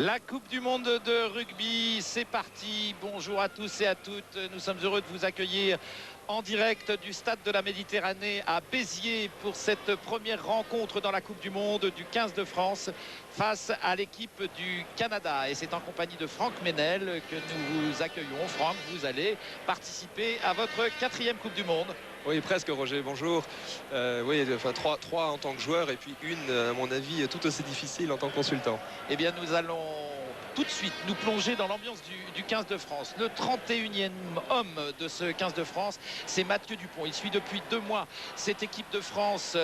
La Coupe du Monde de rugby, c'est parti. Bonjour à tous et à toutes. Nous sommes heureux de vous accueillir en direct du stade de la Méditerranée à Béziers pour cette première rencontre dans la Coupe du Monde du 15 de France face à l'équipe du Canada. Et c'est en compagnie de Franck Ménel que nous vous accueillons. Franck, vous allez participer à votre 4e Coupe du Monde. Oui, presque, Roger, bonjour. Oui, enfin, trois en tant que joueur et puis une, à mon avis, tout aussi difficile en tant que consultant. Eh bien, nous allons tout de suite nous plonger dans l'ambiance du 15 de France. Le 31e homme de ce 15 de France, c'est Mathieu Dupont. Il suit depuis 2 mois cette équipe de France.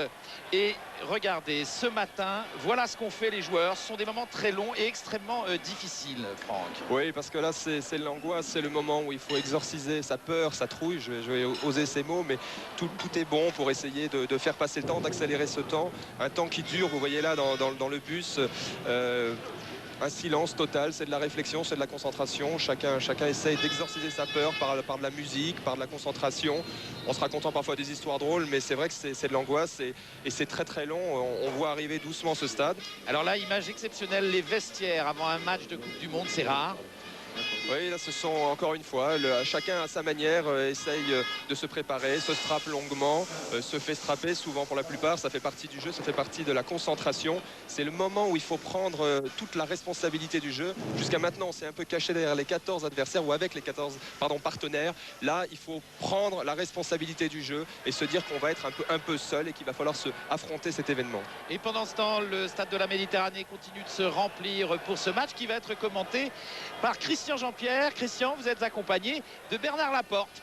Et regardez, ce matin, voilà ce qu'ont fait les joueurs. Ce sont des moments très longs et extrêmement difficiles, Franck. Oui, parce que là, c'est l'angoisse, c'est le moment où il faut exorciser sa peur, sa trouille. Je vais oser ces mots, mais tout est bon pour essayer de faire passer le temps, d'accélérer ce temps. Un temps qui dure, vous voyez là dans le bus. Un silence total, c'est de la réflexion, c'est de la concentration. Chacun essaye d'exorciser sa peur par de la musique, par de la concentration. On se racontant parfois des histoires drôles, mais c'est vrai que c'est de l'angoisse et c'est très très long. On voit arriver doucement ce stade. Alors là, image exceptionnelle, les vestiaires avant un match de Coupe du Monde, c'est rare. Oui, là, ce sont encore une fois, chacun à sa manière essaye de se préparer, se strappe longuement, se fait strapper souvent pour la plupart. Ça fait partie du jeu, ça fait partie de la concentration. C'est le moment où il faut prendre toute la responsabilité du jeu. Jusqu'à maintenant, on s'est un peu caché derrière les 14 adversaires ou avec les 14 partenaires. Là, il faut prendre la responsabilité du jeu et se dire qu'on va être un peu seul et qu'il va falloir se affronter cet événement. Et pendant ce temps, le stade de la Méditerranée continue de se remplir pour ce match qui va être commenté par Christian Jean-Pierre. Christian, vous êtes accompagné de Bernard Laporte.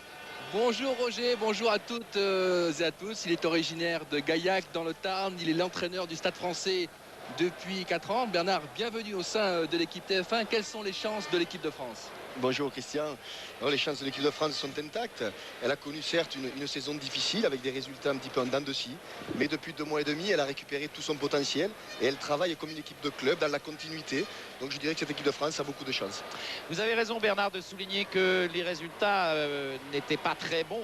Bonjour Roger, bonjour à toutes et à tous. Il est originaire de Gaillac dans le Tarn. Il est l'entraîneur du Stade français depuis 4 ans. Bernard, bienvenue au sein de l'équipe TF1. Quelles sont les chances de l'équipe de France ? Bonjour Christian. Alors, les chances de l'équipe de France sont intactes. Elle a connu certes une saison difficile avec des résultats un petit peu en dents de scie, mais depuis 2 mois et demi, elle a récupéré tout son potentiel et elle travaille comme une équipe de club dans la continuité. Donc je dirais que cette équipe de France a beaucoup de chances. Vous avez raison Bernard de souligner que les résultats n'étaient pas très bons,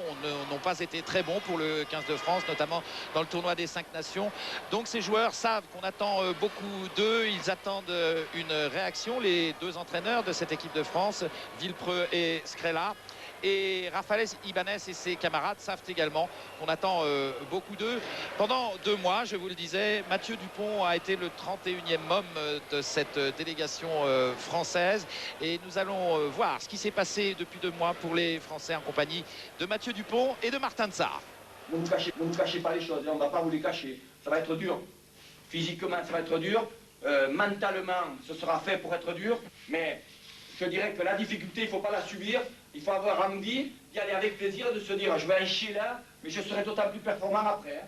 n'ont pas été très bons pour le 15 de France, notamment dans le tournoi des 5 nations. Donc ces joueurs savent qu'on attend beaucoup d'eux, ils attendent une réaction, les 2 entraîneurs de cette équipe de France, Villepreux et Scrella. Et Rafael Ibanez et ses camarades savent également qu'on attend beaucoup d'eux. Pendant 2 mois, je vous le disais, Mathieu Dupont a été le 31e homme de cette délégation française. Et nous allons voir ce qui s'est passé depuis 2 mois pour les Français en compagnie de Mathieu Dupont et de Martin Sarr. Ne vous cachez pas les choses, on ne va pas vous les cacher. Ça va être dur. Physiquement, ça va être dur. Mentalement, ce sera fait pour être dur. Mais je dirais que la difficulté, il ne faut pas la subir. Il faut avoir envie d'y aller avec plaisir et de se dire je vais en chier là, mais je serai d'autant plus performant après.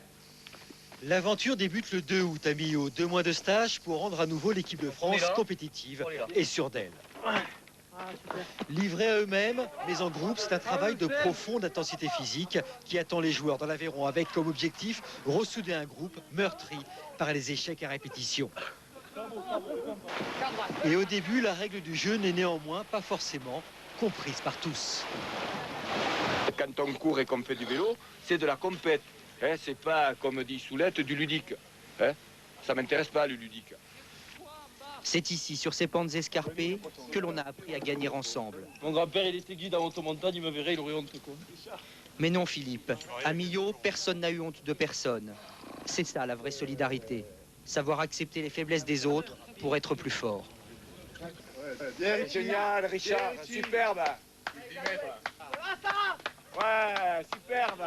L'aventure débute le 2 août à Millau. 2 mois de stage pour rendre à nouveau l'équipe de France compétitive et sûre d'elle. Livrés à eux-mêmes, mais en groupe, c'est un travail de profonde intensité physique qui attend les joueurs dans l'Aveyron avec comme objectif ressouder un groupe meurtri par les échecs à répétition. Et au début, la règle du jeu n'est néanmoins pas forcément comprise par tous. Quand on court et qu'on fait du vélo, c'est de la compète. Hein, c'est pas, comme dit Soulette, du ludique. Hein, ça m'intéresse pas, le ludique. C'est ici, sur ces pentes escarpées, que l'on a appris à gagner ensemble. Mon grand-père, il était guide en automontagne, il me verrait, il aurait honte, quoi. Mais non, Philippe. À Millau, personne n'a eu honte de personne. C'est ça, la vraie solidarité. Savoir accepter les faiblesses des autres pour être plus fort. Génial, Richard, superbe. Ouais, superbe.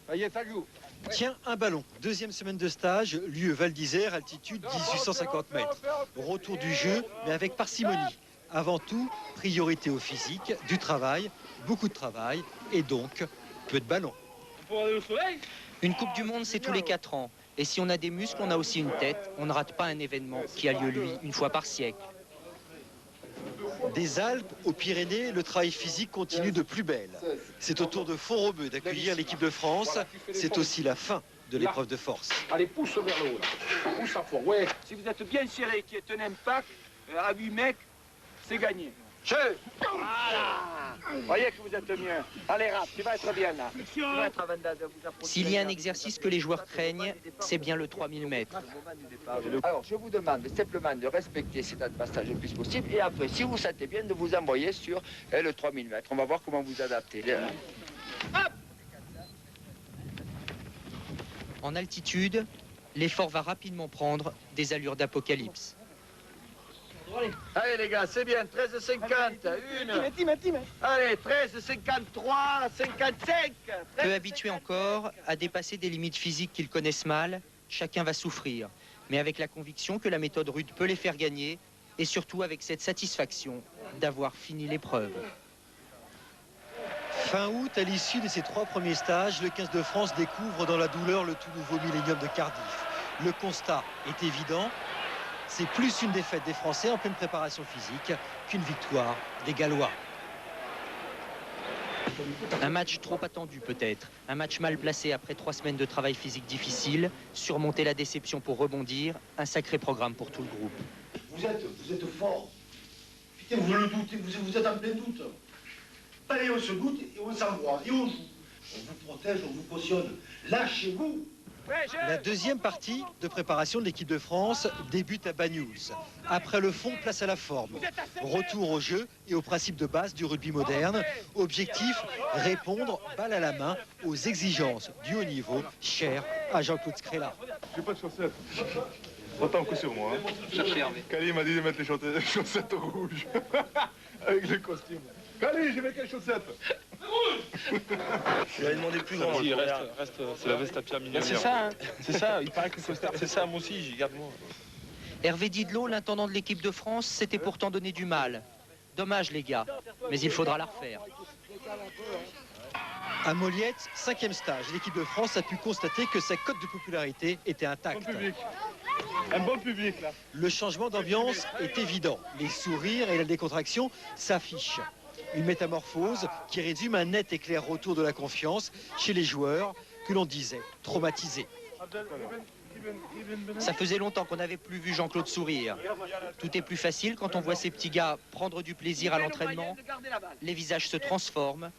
Ça y est, ça joue. Tiens, un ballon. 2e semaine de stage, lieu Val d'Isère, altitude 1850 mètres. Retour du jeu, mais avec parcimonie. Avant tout, priorité au physique, du travail, beaucoup de travail, et donc peu de ballons. Une Coupe du Monde, c'est tous les 4 ans. Et si on a des muscles, on a aussi une tête. On ne rate pas un événement qui a lieu, lui, une fois par siècle. Des Alpes aux Pyrénées, le travail physique continue de plus belle. C'est au tour de Font-Romeu d'accueillir l'équipe de France. C'est aussi la fin de l'épreuve de force. Allez, pousse vers le haut, là. Pousse à fond, ouais. Si vous êtes bien serré, qui est un impact, à 8 mecs, c'est gagné. Voilà. Voyez que vous êtes mieux. Allez, Raph, tu vas être bien là. Tu vas être à 22 heures, vous approchez. S'il y a un exercice que les joueurs craignent, c'est bien le 3000 mètres. Alors, je vous demande simplement de respecter ces dates de passage le plus possible et après, si vous sentez bien, de vous envoyer sur le 3000 mètres. On va voir comment vous adapter. En altitude, l'effort va rapidement prendre des allures d'apocalypse. Allez les gars, c'est bien, 13,50, une. Allez, 13,53, 55. Peu habitués encore à dépasser des limites physiques qu'ils connaissent mal, chacun va souffrir. Mais avec la conviction que la méthode rude peut les faire gagner et surtout avec cette satisfaction d'avoir fini l'épreuve. Fin août, à l'issue de ses 3 premiers stages, le 15 de France découvre dans la douleur le tout nouveau Millennium de Cardiff. Le constat est évident, c'est plus une défaite des Français en pleine préparation physique qu'une victoire des Gallois. Un match trop attendu peut-être, un match mal placé après 3 semaines de travail physique difficile, surmonter la déception pour rebondir, un sacré programme pour tout le groupe. Vous êtes fort. Putain, vous le doutez, vous êtes en plein doute. Allez, on se goûte et on s'envoie et on joue. On vous protège, on vous cautionne. Lâchez-vous. La deuxième partie de préparation de l'équipe de France débute à Banyuls. Après le fond, place à la forme. Retour au jeu et aux principes de base du rugby moderne. Objectif, répondre balle à la main aux exigences du haut niveau chères à Jean-Claude Scrella. J'ai pas de chaussettes. Autant que sur moi. Kali m'a dit de mettre les chaussettes rouges. Avec le costume. Kali, j'ai mis quelles chaussettes? Je lui avais demandé plus grand. Vas-y, reste, c'est la veste à Pierre Mignonnier. C'est ça, hein. C'est ça. Il paraît que le costard, c'est ça. Moi aussi, j'y garde moi. Hervé Didlot, l'intendant de l'équipe de France, s'était pourtant donné du mal. Dommage les gars, mais il faudra la refaire. À Moliette, 5e stage, l'équipe de France a pu constater que sa cote de popularité était intacte. Un bon public là. Le changement d'ambiance est évident. Les sourires et la décontraction s'affichent. Une métamorphose qui résume un net et clair retour de la confiance chez les joueurs que l'on disait traumatisés. Ça faisait longtemps qu'on n'avait plus vu Jean-Claude sourire. Tout est plus facile quand on voit ces petits gars prendre du plaisir à l'entraînement. Les visages se transforment.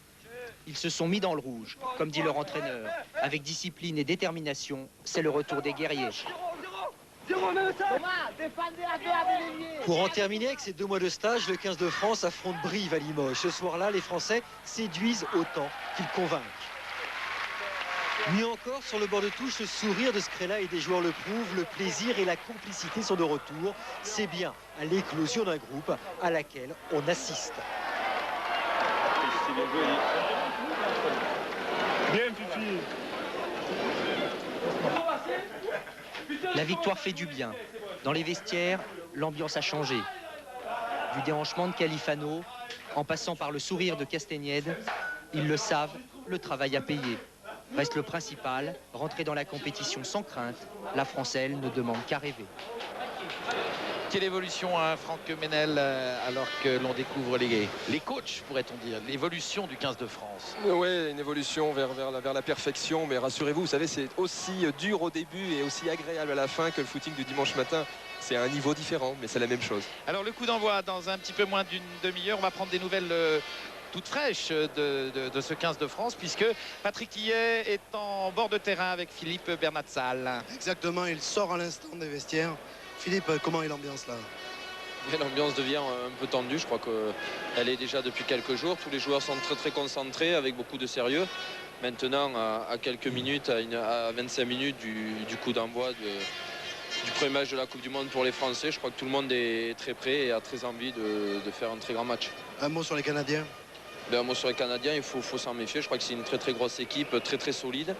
Ils se sont mis dans le rouge, comme dit leur entraîneur. Avec discipline et détermination, c'est le retour des guerriers. Pour en terminer avec ces 2 mois de stage, le 15 de France affronte Brive à Limoges. Ce soir-là, les Français séduisent autant qu'ils convainquent. Mieux encore, sur le bord de touche, le sourire de Scrella et des joueurs le prouvent, le plaisir et la complicité sont de retour. C'est bien à l'éclosion d'un groupe à laquelle on assiste. Bien, Fifi. La victoire fait du bien. Dans les vestiaires, l'ambiance a changé. Du déhanchement de Califano, en passant par le sourire de Castagnède, ils le savent, le travail a payé. Reste le principal, rentrer dans la compétition sans crainte. La France, elle, ne demande qu'à rêver. Quelle évolution, hein, Franck Menel, alors que l'on découvre les coachs, pourrait-on dire, l'évolution du 15 de France. Oui, une évolution vers la perfection, mais rassurez-vous, vous savez, c'est aussi dur au début et aussi agréable à la fin que le footing du dimanche matin. C'est un niveau différent, mais c'est la même chose. Alors le coup d'envoi dans un petit peu moins d'une demi-heure, on va prendre des nouvelles toute fraîche de ce 15 de France, puisque Patrick Hillet est en bord de terrain avec Philippe Bernatsal. Exactement, il sort à l'instant des vestiaires. Philippe, comment est l'ambiance là? L'ambiance devient un peu tendue, je crois qu'elle est déjà depuis quelques jours. Tous les joueurs sont très concentrés, avec beaucoup de sérieux. Maintenant, à quelques minutes, à 25 minutes du coup d'envoi du premier match de la Coupe du Monde pour les Français, je crois que tout le monde est très prêt et a très envie de faire un très grand match. Un mot sur les Canadiens? Un mot sur les Canadiens, il faut s'en méfier. Je crois que c'est une très grosse équipe, très solide,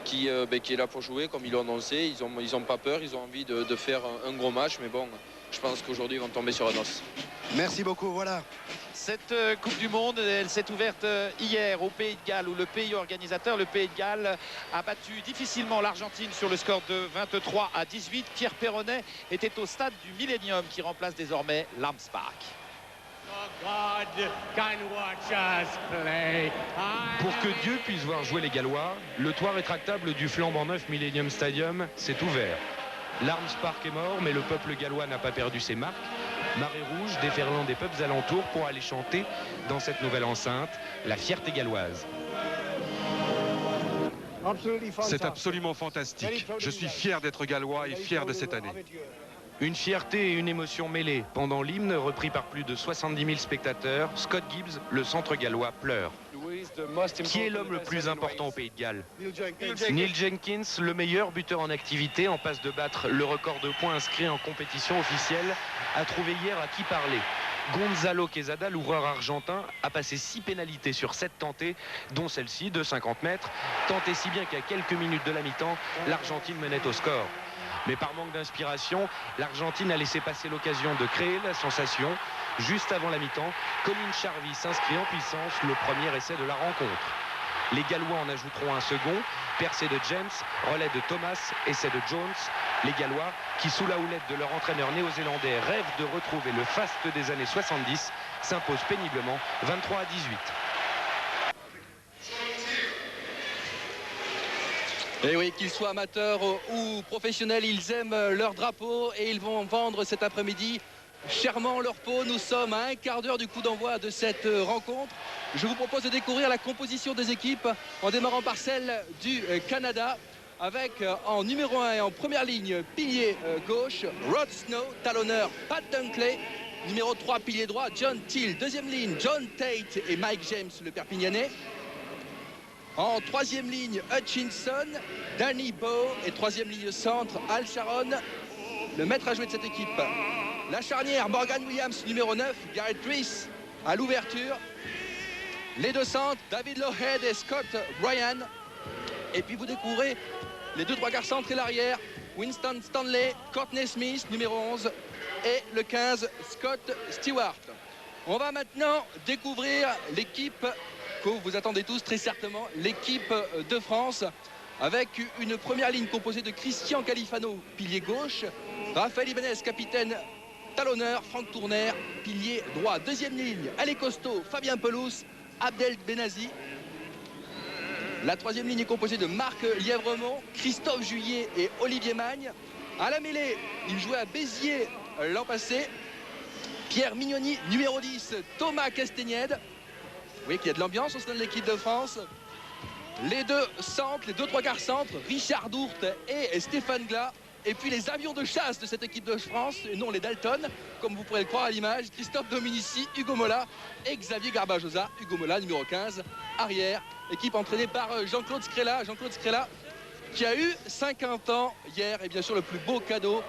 qui est là pour jouer, comme ils l'ont annoncé. Ils ont pas peur, ils ont envie de faire un gros match, mais bon, je pense qu'aujourd'hui ils vont tomber sur un os. Merci beaucoup, voilà. Cette Coupe du Monde, elle s'est ouverte hier au Pays de Galles, où le pays organisateur, le Pays de Galles, a battu difficilement l'Argentine sur le score de 23-18. Pierre Perronnet était au stade du Millennium, qui remplace désormais Lambs Park. Pour que Dieu puisse voir jouer les Gallois, le toit rétractable du flambant neuf Millennium Stadium s'est ouvert. L'Arms Park est mort, mais le peuple gallois n'a pas perdu ses marques. Marée rouge déferlant des peuples alentours pour aller chanter dans cette nouvelle enceinte la fierté galloise. C'est absolument fantastique. Je suis fier d'être gallois et fier de cette année. Une fierté et une émotion mêlées. Pendant l'hymne, repris par plus de 70 000 spectateurs, Scott Gibbs, le centre gallois, pleure. Qui est l'homme le plus important au Pays de Galles? Neil Jenkins, le meilleur buteur en activité, en passe de battre le record de points inscrits en compétition officielle, a trouvé hier à qui parler. Gonzalo Quesada, l'ouvreur argentin, a passé 6 pénalités sur 7 tentées, dont celle-ci de 50 mètres, tentée si bien qu'à quelques minutes de la mi-temps, l'Argentine menait au score. Mais par manque d'inspiration, l'Argentine a laissé passer l'occasion de créer la sensation. Juste avant la mi-temps, Colin Charvis s'inscrit en puissance, le premier essai de la rencontre. Les Gallois en ajouteront un second, percé de James, relais de Thomas, essai de Jones. Les Gallois, qui sous la houlette de leur entraîneur néo-zélandais rêvent de retrouver le faste des années 70, s'imposent péniblement 23 à 18. Et oui, qu'ils soient amateurs ou professionnels, ils aiment leur drapeau et ils vont vendre cet après-midi chèrement leur peau. Nous sommes à un quart d'heure du coup d'envoi de cette rencontre. Je vous propose de découvrir la composition des équipes en démarrant par celle du Canada avec en numéro 1 et en première ligne pilier gauche Rod Snow, talonneur Pat Dunkley, numéro 3 pilier droit John Till, deuxième ligne John Tate et Mike James le Perpignanais. En troisième ligne, Hutchinson, Danny Bowe et troisième ligne centre, Al Sharon, le maître à jouer de cette équipe. La charnière, Morgan Williams, numéro 9, Garrett Reese à l'ouverture. Les deux centres, David Loughead et Scott Bryan. Et puis vous découvrez les deux trois quarts centres et l'arrière, Winston Stanley, Courtney Smith, numéro 11, et le 15, Scott Stewart. On va maintenant découvrir l'équipe que vous attendez tous très certainement, l'équipe de France, avec une première ligne composée de Christian Califano, pilier gauche, Raphaël Ibanez, capitaine talonneur, Franck Tourner, pilier droit. Deuxième ligne, Ali Costo, Fabien Pelous, Abdel Benazi. La troisième ligne est composée de Marc Lièvremont, Christophe Juillet et Olivier Magne. À la mêlée, il jouait à Béziers l'an passé. Pierre Mignoni, numéro 10, Thomas Castagnède. Vous voyez qu'il y a de l'ambiance au sein de l'équipe de France. Les deux centres, les deux trois quarts centres, Richard Dourte et Stéphane Glas. Et puis les avions de chasse de cette équipe de France, et non les Dalton, comme vous pourrez le croire à l'image, Christophe Dominici, Hugo Mola et Xavier Garbajosa. Hugo Mola, numéro 15, arrière. Équipe entraînée par Jean-Claude Scrella. Jean-Claude Scrella qui a eu 50 ans hier. Et bien sûr, le plus beau cadeau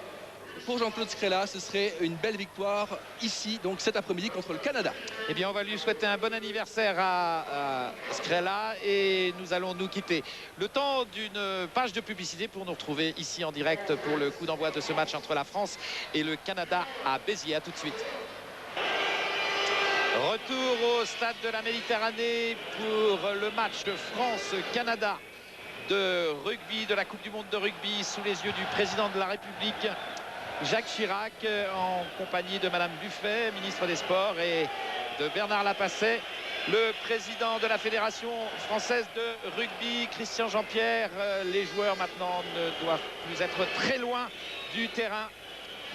pour Jean-Claude Scrella, ce serait une belle victoire ici, donc cet après-midi contre le Canada. Eh bien, on va lui souhaiter un bon anniversaire à Scrella et nous allons nous quitter. Le temps d'une page de publicité pour nous retrouver ici en direct pour le coup d'envoi de ce match entre la France et le Canada à Béziers. À tout de suite. Retour au stade de la Méditerranée pour le match France-Canada de rugby, de la Coupe du Monde de rugby, sous les yeux du président de la République, Jacques Chirac, en compagnie de Madame Buffet, ministre des Sports, et de Bernard Lapasset, le président de la Fédération française de rugby, Christian Jean-Pierre. Les joueurs maintenant ne doivent plus être très loin du terrain.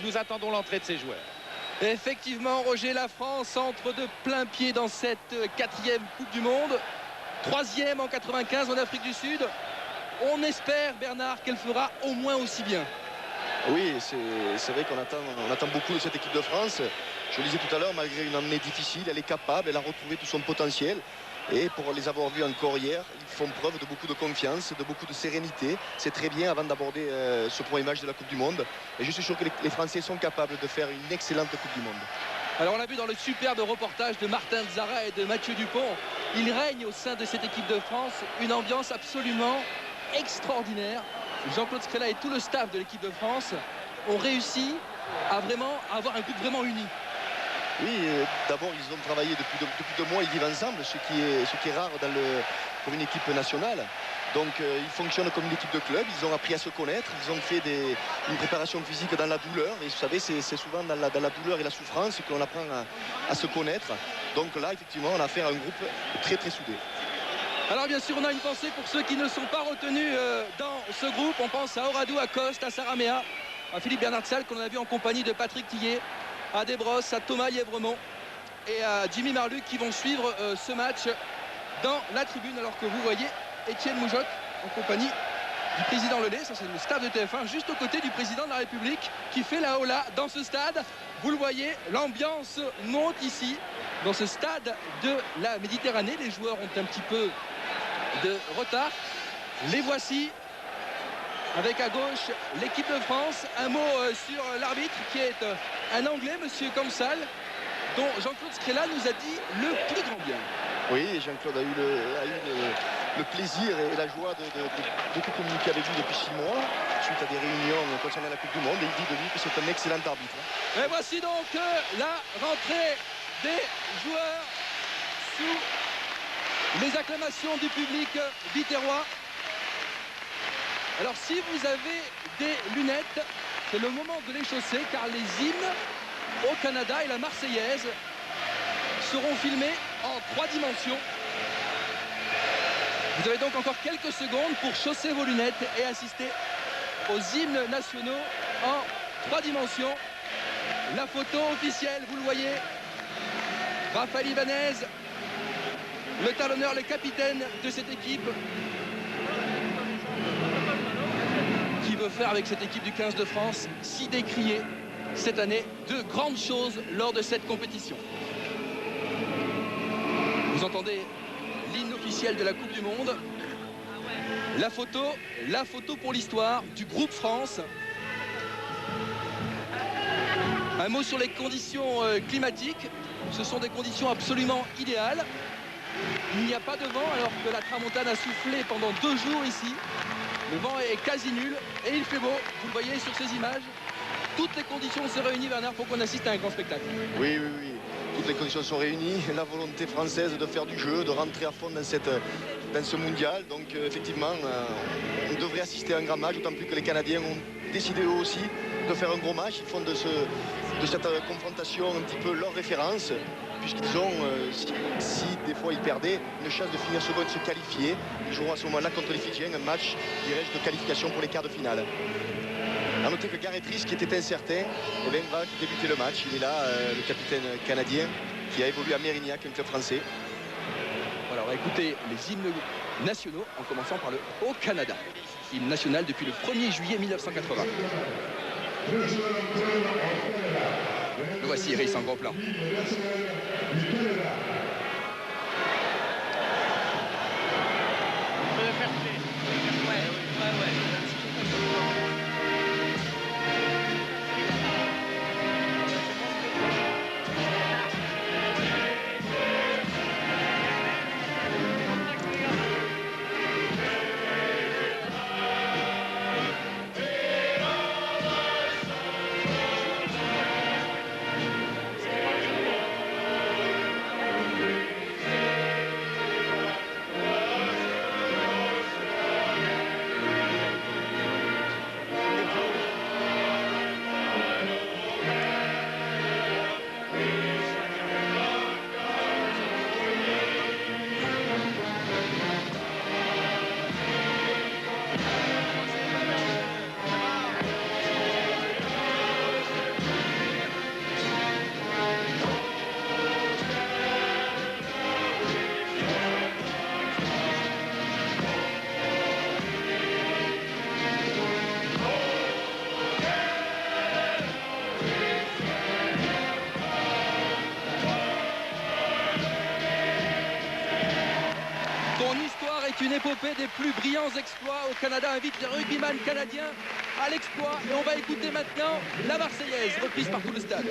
Nous attendons l'entrée de ces joueurs. Effectivement, Roger, la France entre de plein pied dans cette 4e Coupe du Monde. 3e en 95 en Afrique du Sud. On espère, Bernard, qu'elle fera au moins aussi bien. Oui, c'est vrai qu'on attend beaucoup de cette équipe de France. Je le disais tout à l'heure, malgré une année difficile, elle est capable, elle a retrouvé tout son potentiel. Et pour les avoir vus encore hier, ils font preuve de beaucoup de confiance, de beaucoup de sérénité. C'est très bien avant d'aborder ce premier match de la Coupe du Monde. Et je suis sûr que les Français sont capables de faire une excellente Coupe du Monde. Alors on l'a vu dans le superbe reportage de Martin Zara et de Mathieu Dupont. Il règne au sein de cette équipe de France une ambiance absolument extraordinaire. Jean-Claude Scrella et tout le staff de l'équipe de France ont réussi à vraiment avoir un groupe vraiment uni. Oui, d'abord ils ont travaillé depuis 2 mois, ils vivent ensemble, ce qui est rare pour une équipe nationale. Donc ils fonctionnent comme une équipe de club, ils ont appris à se connaître, ils ont fait une préparation physique dans la douleur. Et vous savez, c'est souvent dans la douleur et la souffrance qu'on apprend à se connaître. Donc là, effectivement, on a affaire à un groupe très très soudé. Alors bien sûr, on a une pensée pour ceux qui ne sont pas retenus dans ce groupe. On pense à Oradou, à Coste, à Saramea, à Philippe Bernard Salle, qu'on a vu en compagnie de Patrick Tillet. à Desbrosses, à Thomas Yévremont et à Jimmy Marluc qui vont suivre ce match dans la tribune, alors que vous voyez Étienne Moujotte en compagnie du président Lelay. Ça, c'est le stade de TF1 juste aux côtés du président de la République qui fait la hola dans ce stade. Vous le voyez, l'ambiance monte ici dans ce stade de la Méditerranée. Les joueurs ont un petit peu de retard. Les voici avec à gauche l'équipe de France. Un mot sur l'arbitre qui est un Anglais, monsieur Kamsal, dont Jean-Claude Scrella nous a dit le plus grand bien. Oui, Jean-Claude a eu le plaisir et la joie de beaucoup communiquer avec lui depuis 6 mois, suite à des réunions concernant la Coupe du Monde, et il dit de lui que c'est un excellent arbitre. Et voici donc la rentrée des joueurs sous les acclamations du public biterrois. Alors si vous avez des lunettes, c'est le moment de les chausser, car les hymnes au Canada et la Marseillaise seront filmés en 3 dimensions. Vous avez donc encore quelques secondes pour chausser vos lunettes et assister aux hymnes nationaux en 3 dimensions. La photo officielle, vous le voyez, Raphaël Ibanez, le talonneur, le capitaine de cette équipe, qui veut faire avec cette équipe du 15 de France, si décriée cette année, de grandes choses lors de cette compétition. Vous entendez l'hymne officiel de la Coupe du Monde. La photo pour l'histoire du groupe France. Un mot sur les conditions climatiques. Ce sont des conditions absolument idéales. Il n'y a pas de vent alors que la tramontane a soufflé pendant 2 jours ici. Le vent est quasi nul et il fait beau. Vous le voyez sur ces images. Toutes les conditions se réunissent, Bernard, pour qu'on assiste à un grand spectacle. Oui. Toutes les conditions sont réunies. La volonté française de faire du jeu, de rentrer à fond dans ce mondial. Donc effectivement, on devrait assister à un grand match, d'autant plus que les Canadiens ont décidé eux aussi de faire un gros match. Ils font de cette confrontation un petit peu leur référence, puisqu'ils ont, si des fois ils perdaient, une chance de finir second et de se qualifier. Ils joueront à ce moment-là contre les Fidjiens, un match, dirais-je, de qualification pour les quarts de finale. A noter que Gareth Rice, qui était incertain, va débuter le match. Il est là, le capitaine canadien, qui a évolué à Mérignac, un club français. Voilà, on va écouter les hymnes nationaux, en commençant par le Haut-Canada. Hymne national depuis le 1er juillet 1980. Le voici, Rice en gros plan. Une épopée des plus brillants exploits. Au Canada invite les rugbyman canadiens à l'exploit. Et on va écouter maintenant la Marseillaise, reprise par tout le stade.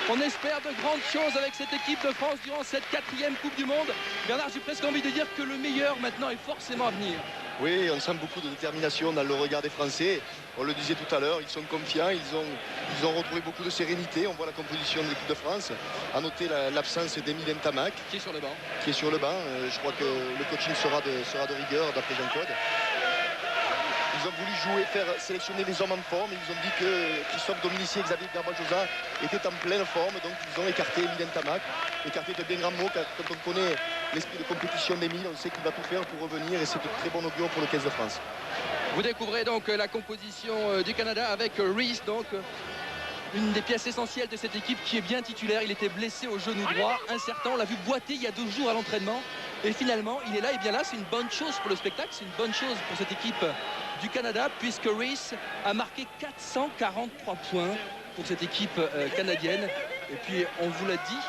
On espère de grandes choses avec cette équipe de France durant cette 4e Coupe du Monde. Bernard, j'ai presque envie de dire que le meilleur maintenant est forcément à venir. Oui, on sent beaucoup de détermination dans le regard des Français. On le disait tout à l'heure, ils sont confiants, ils ont retrouvé beaucoup de sérénité. On voit la composition de l'équipe de France. À noter l'absence d'Emile Ntamak. Qui est sur le banc. Qui est sur le banc. Je crois que le coaching sera de rigueur d'après Jean-Claude. Ils ont voulu sélectionner les hommes en forme. Ils ont dit que Christophe Dominici et Xavier Garbajosa étaient en pleine forme. Donc ils ont écarté Emile Ntamak. Écarté de bien grands mots. Quand on connaît l'esprit de compétition d'Emile, on sait qu'il va tout faire pour revenir. Et c'est de très bon augure pour le 15 de France. Vous découvrez donc la composition du Canada avec Rees, donc une des pièces essentielles de cette équipe qui est bien titulaire. Il était blessé au genou droit, incertain. On l'a vu boiter il y a 2 jours à l'entraînement. Et finalement, il est là. Et bien là, c'est une bonne chose pour le spectacle. C'est une bonne chose pour cette équipe du Canada, puisque Rees a marqué 443 points pour cette équipe canadienne. Et puis, on vous l'a dit,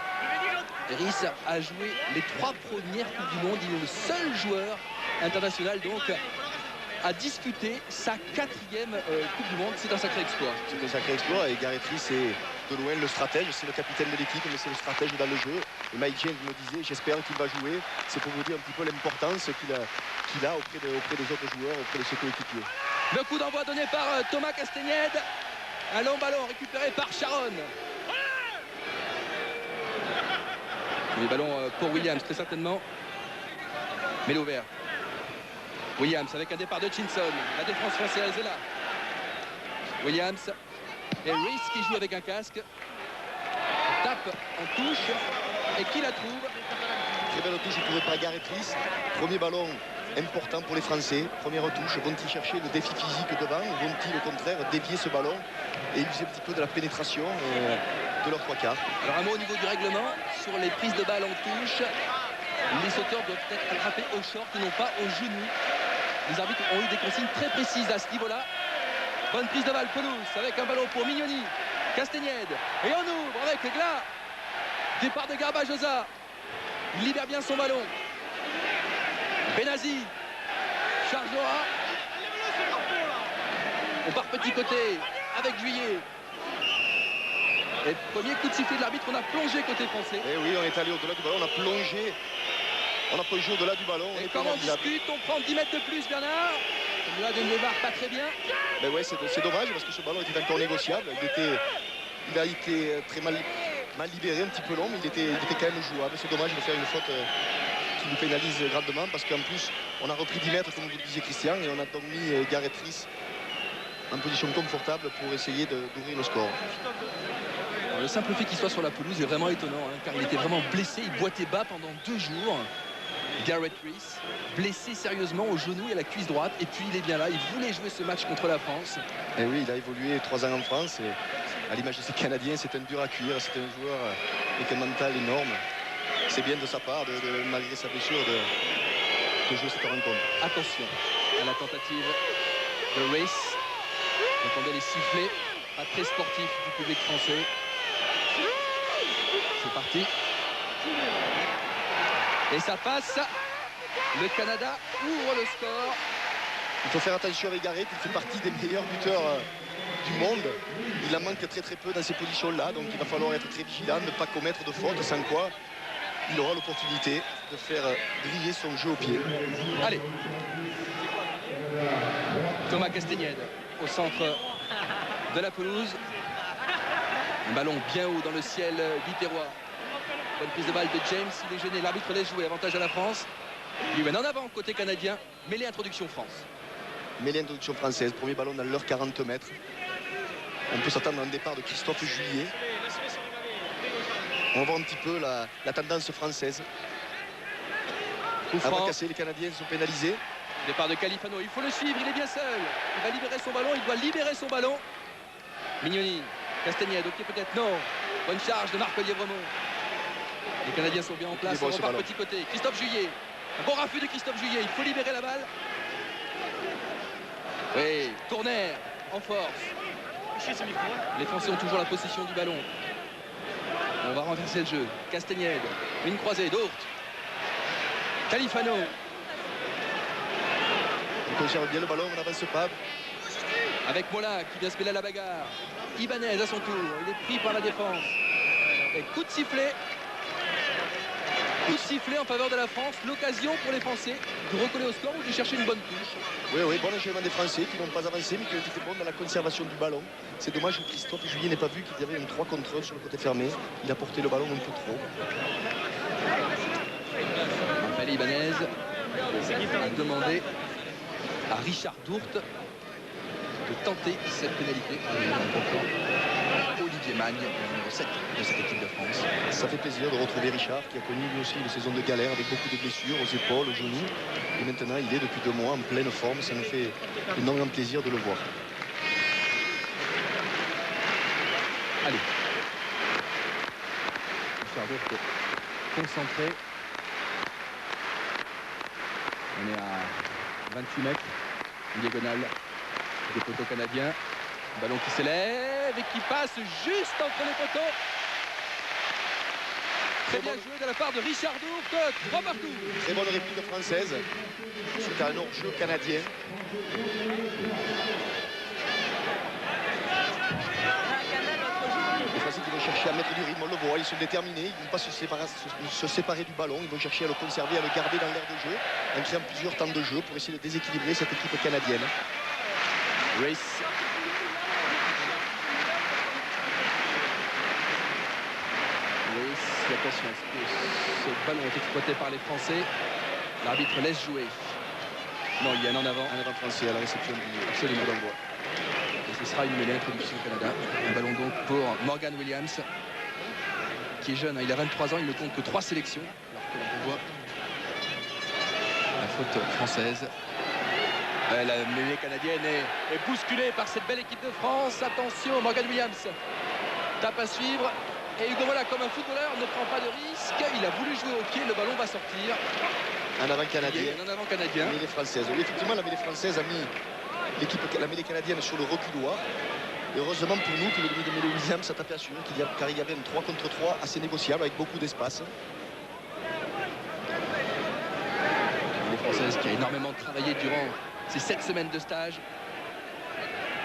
Rees a joué les 3 premières Coupes du Monde. Il est le seul joueur international, donc, à disputer sa 4e Coupe du Monde. C'est un sacré exploit. C'est un sacré exploit. Et Gareth Rees est de loin le stratège. C'est le capitaine de l'équipe, mais c'est le stratège dans le jeu. Et Mike James me disait, j'espère qu'il va jouer. C'est pour vous dire un petit peu l'importance qu'il a auprès des autres joueurs, auprès de ses coéquipiers. Le coup d'envoi donné par Thomas Castagnède. Un long ballon récupéré par Sharon. Les ballons pour Williams, très certainement. Mais l'ouvert. Williams avec un départ de Chinson. La défense française est là. Williams et Rees qui joue avec un casque. Tape en touche. Et qui la trouve? Très belle touche trouvée par Gareth Rees. Premier ballon important pour les Français. Première touche. Vont-ils chercher le défi physique devant? Vont-ils au contraire dévier ce ballon et user un petit peu de la pénétration de leurs 3 quarts? Alors un mot au niveau du règlement. Sur les prises de balle en touche, les sauteurs doivent être attrapés au short et non pas au genou. Les arbitres ont eu des consignes très précises à ce niveau-là. Bonne prise de balle, Pelouse, avec un ballon pour Mignoni. Castagnède. Et on ouvre avec Glas. Départ de Garbajosa. Il libère bien son ballon. Benazi. Chargera. On part petit côté avec Juillet. Et premier coup de sifflet de l'arbitre, on a plongé côté français. Et oui, on est allé au-delà du ballon, on a plongé. On a plongé au-delà du ballon. Et comme on discute, on prend 10 mètres de plus, Bernard. On a des démarres pas très bien. Mais ouais, c'est dommage parce que ce ballon était encore négociable. Il a été très mal libéré, un petit peu long, mais il était quand même jouable. C'est dommage de faire une faute qui nous pénalise grandement parce qu'en plus, on a repris 10 mètres, comme vous le disiez, Christian, et on a donc mis Gareth Rees en position confortable pour essayer d'ouvrir le score. Le simple fait qu'il soit sur la pelouse est vraiment étonnant, hein, car il était vraiment blessé, il boitait bas pendant 2 jours. Gareth Rees, blessé sérieusement au genou et à la cuisse droite, et puis il est bien là, il voulait jouer ce match contre la France. Et oui, il a évolué 3 ans en France, et à l'image de ces Canadiens, c'est un dur à cuire, c'est un joueur avec un mental énorme. C'est bien de sa part, malgré sa blessure, de jouer cette rencontre. Attention à la tentative de Rees. Vous entendez les sifflets, pas très sportifs du public français. C'est parti. Et ça passe. Le Canada ouvre le score. Il faut faire attention avec Gareth. Il fait partie des meilleurs buteurs du monde. Il en manque très peu dans ces positions-là. Donc il va falloir être très vigilant, ne pas commettre de fautes, sans quoi il aura l'opportunité de faire briller son jeu au pied. Allez. Thomas Castagnède au centre de la pelouse. Un ballon bien haut dans le ciel biterrois. Bonne prise de balle de James, il est gêné, l'arbitre laisse jouer, avantage à la France. Il mène en avant côté canadien, mêlée introduction France. Mêlée introduction française, premier ballon dans l'heure 40 mètres. On peut s'attendre à un départ de Christophe Juillet. On va voir un petit peu la tendance française. Avant de casser, les Canadiens sont pénalisés. Départ de Califano, il faut le suivre, il est bien seul. Il va libérer son ballon, il doit libérer son ballon. Mignoni, Castagnède, ok peut-être, non. Bonne charge de Marc-Olivier Bremont. Les Canadiens sont bien en place, on repart petit côté. Christophe Juillet, un bon raffut de Christophe Juillet, il faut libérer la balle. Oui, Tournaire, en force. Les Français ont toujours la possession du ballon. On va renverser le jeu. Castagnède, une croisée, d'autres. Califano. On conserve bien le ballon, on n'avance pas. Avec Mola qui vient se mêler à la bagarre. Ibanez à son tour, il est pris par la défense. Et coup de sifflet. Coup de sifflet en faveur de la France. L'occasion pour les Français de recoller au score ou de chercher une bonne touche. Oui, bon enchaînement des Français qui n'ont pas avancé mais qui ont été bons dans la conservation du ballon. C'est dommage que Christophe Juillet n'ait pas vu qu'il y avait un 3 contre 1 sur le côté fermé. Il a porté le ballon un peu trop. Raphaël Ibanez a demandé à Richard Dourte de tenter cette pénalité. Olivier Magne, le numéro 7 de cette équipe de France. Ça fait plaisir de retrouver Richard qui a connu lui aussi une saison de galère avec beaucoup de blessures aux épaules, aux genoux. Et maintenant il est depuis 2 mois en pleine forme. Ça nous fait énormément plaisir de le voir. Allez. Richard Dourte concentré. On est à 28 mètres. Une diagonale des poteaux canadiens. Ballon qui s'élève et qui passe juste entre les poteaux. Très bien joué de la part de Richard Dourte. 3 partout. Très bonne réplique française. C'est un hors-jeu canadien. Les Français qui vont chercher à mettre du rythme, on le voit, ils sont déterminés, ils ne vont pas se séparer du ballon, ils vont chercher à le conserver, à le garder dans l'air de jeu, en créant plusieurs temps de jeu pour essayer de déséquilibrer cette équipe canadienne. Race. Attention, ce ballon est exploité par les Français. L'arbitre laisse jouer. Non, il y a un en avant. Un avant français à la réception du ballon bois. Et ce sera une mêlée introduction au Canada. Un ballon donc pour Morgan Williams, qui est jeune, hein, il a 23 ans, il ne compte que 3 sélections. Alors que l'on voit la faute française. La mêlée canadienne est bousculée par cette belle équipe de France. Attention, Morgan Williams tape à suivre. Et Hugo Mola, comme un footballeur, ne prend pas de risque. Il a voulu jouer au pied, le ballon va sortir. Un avant canadien. Un avant canadien. La mêlée française. Oui, effectivement, la mêlée française a mis la mêlée canadienne sur le reculoir. Et heureusement pour nous que le demi de mêlée Williams a tapé à suivre, car il y avait un 3 contre 3 assez négociable avec beaucoup d'espace. La mêlée française qui a énormément travaillé durant ces 7 semaines de stage.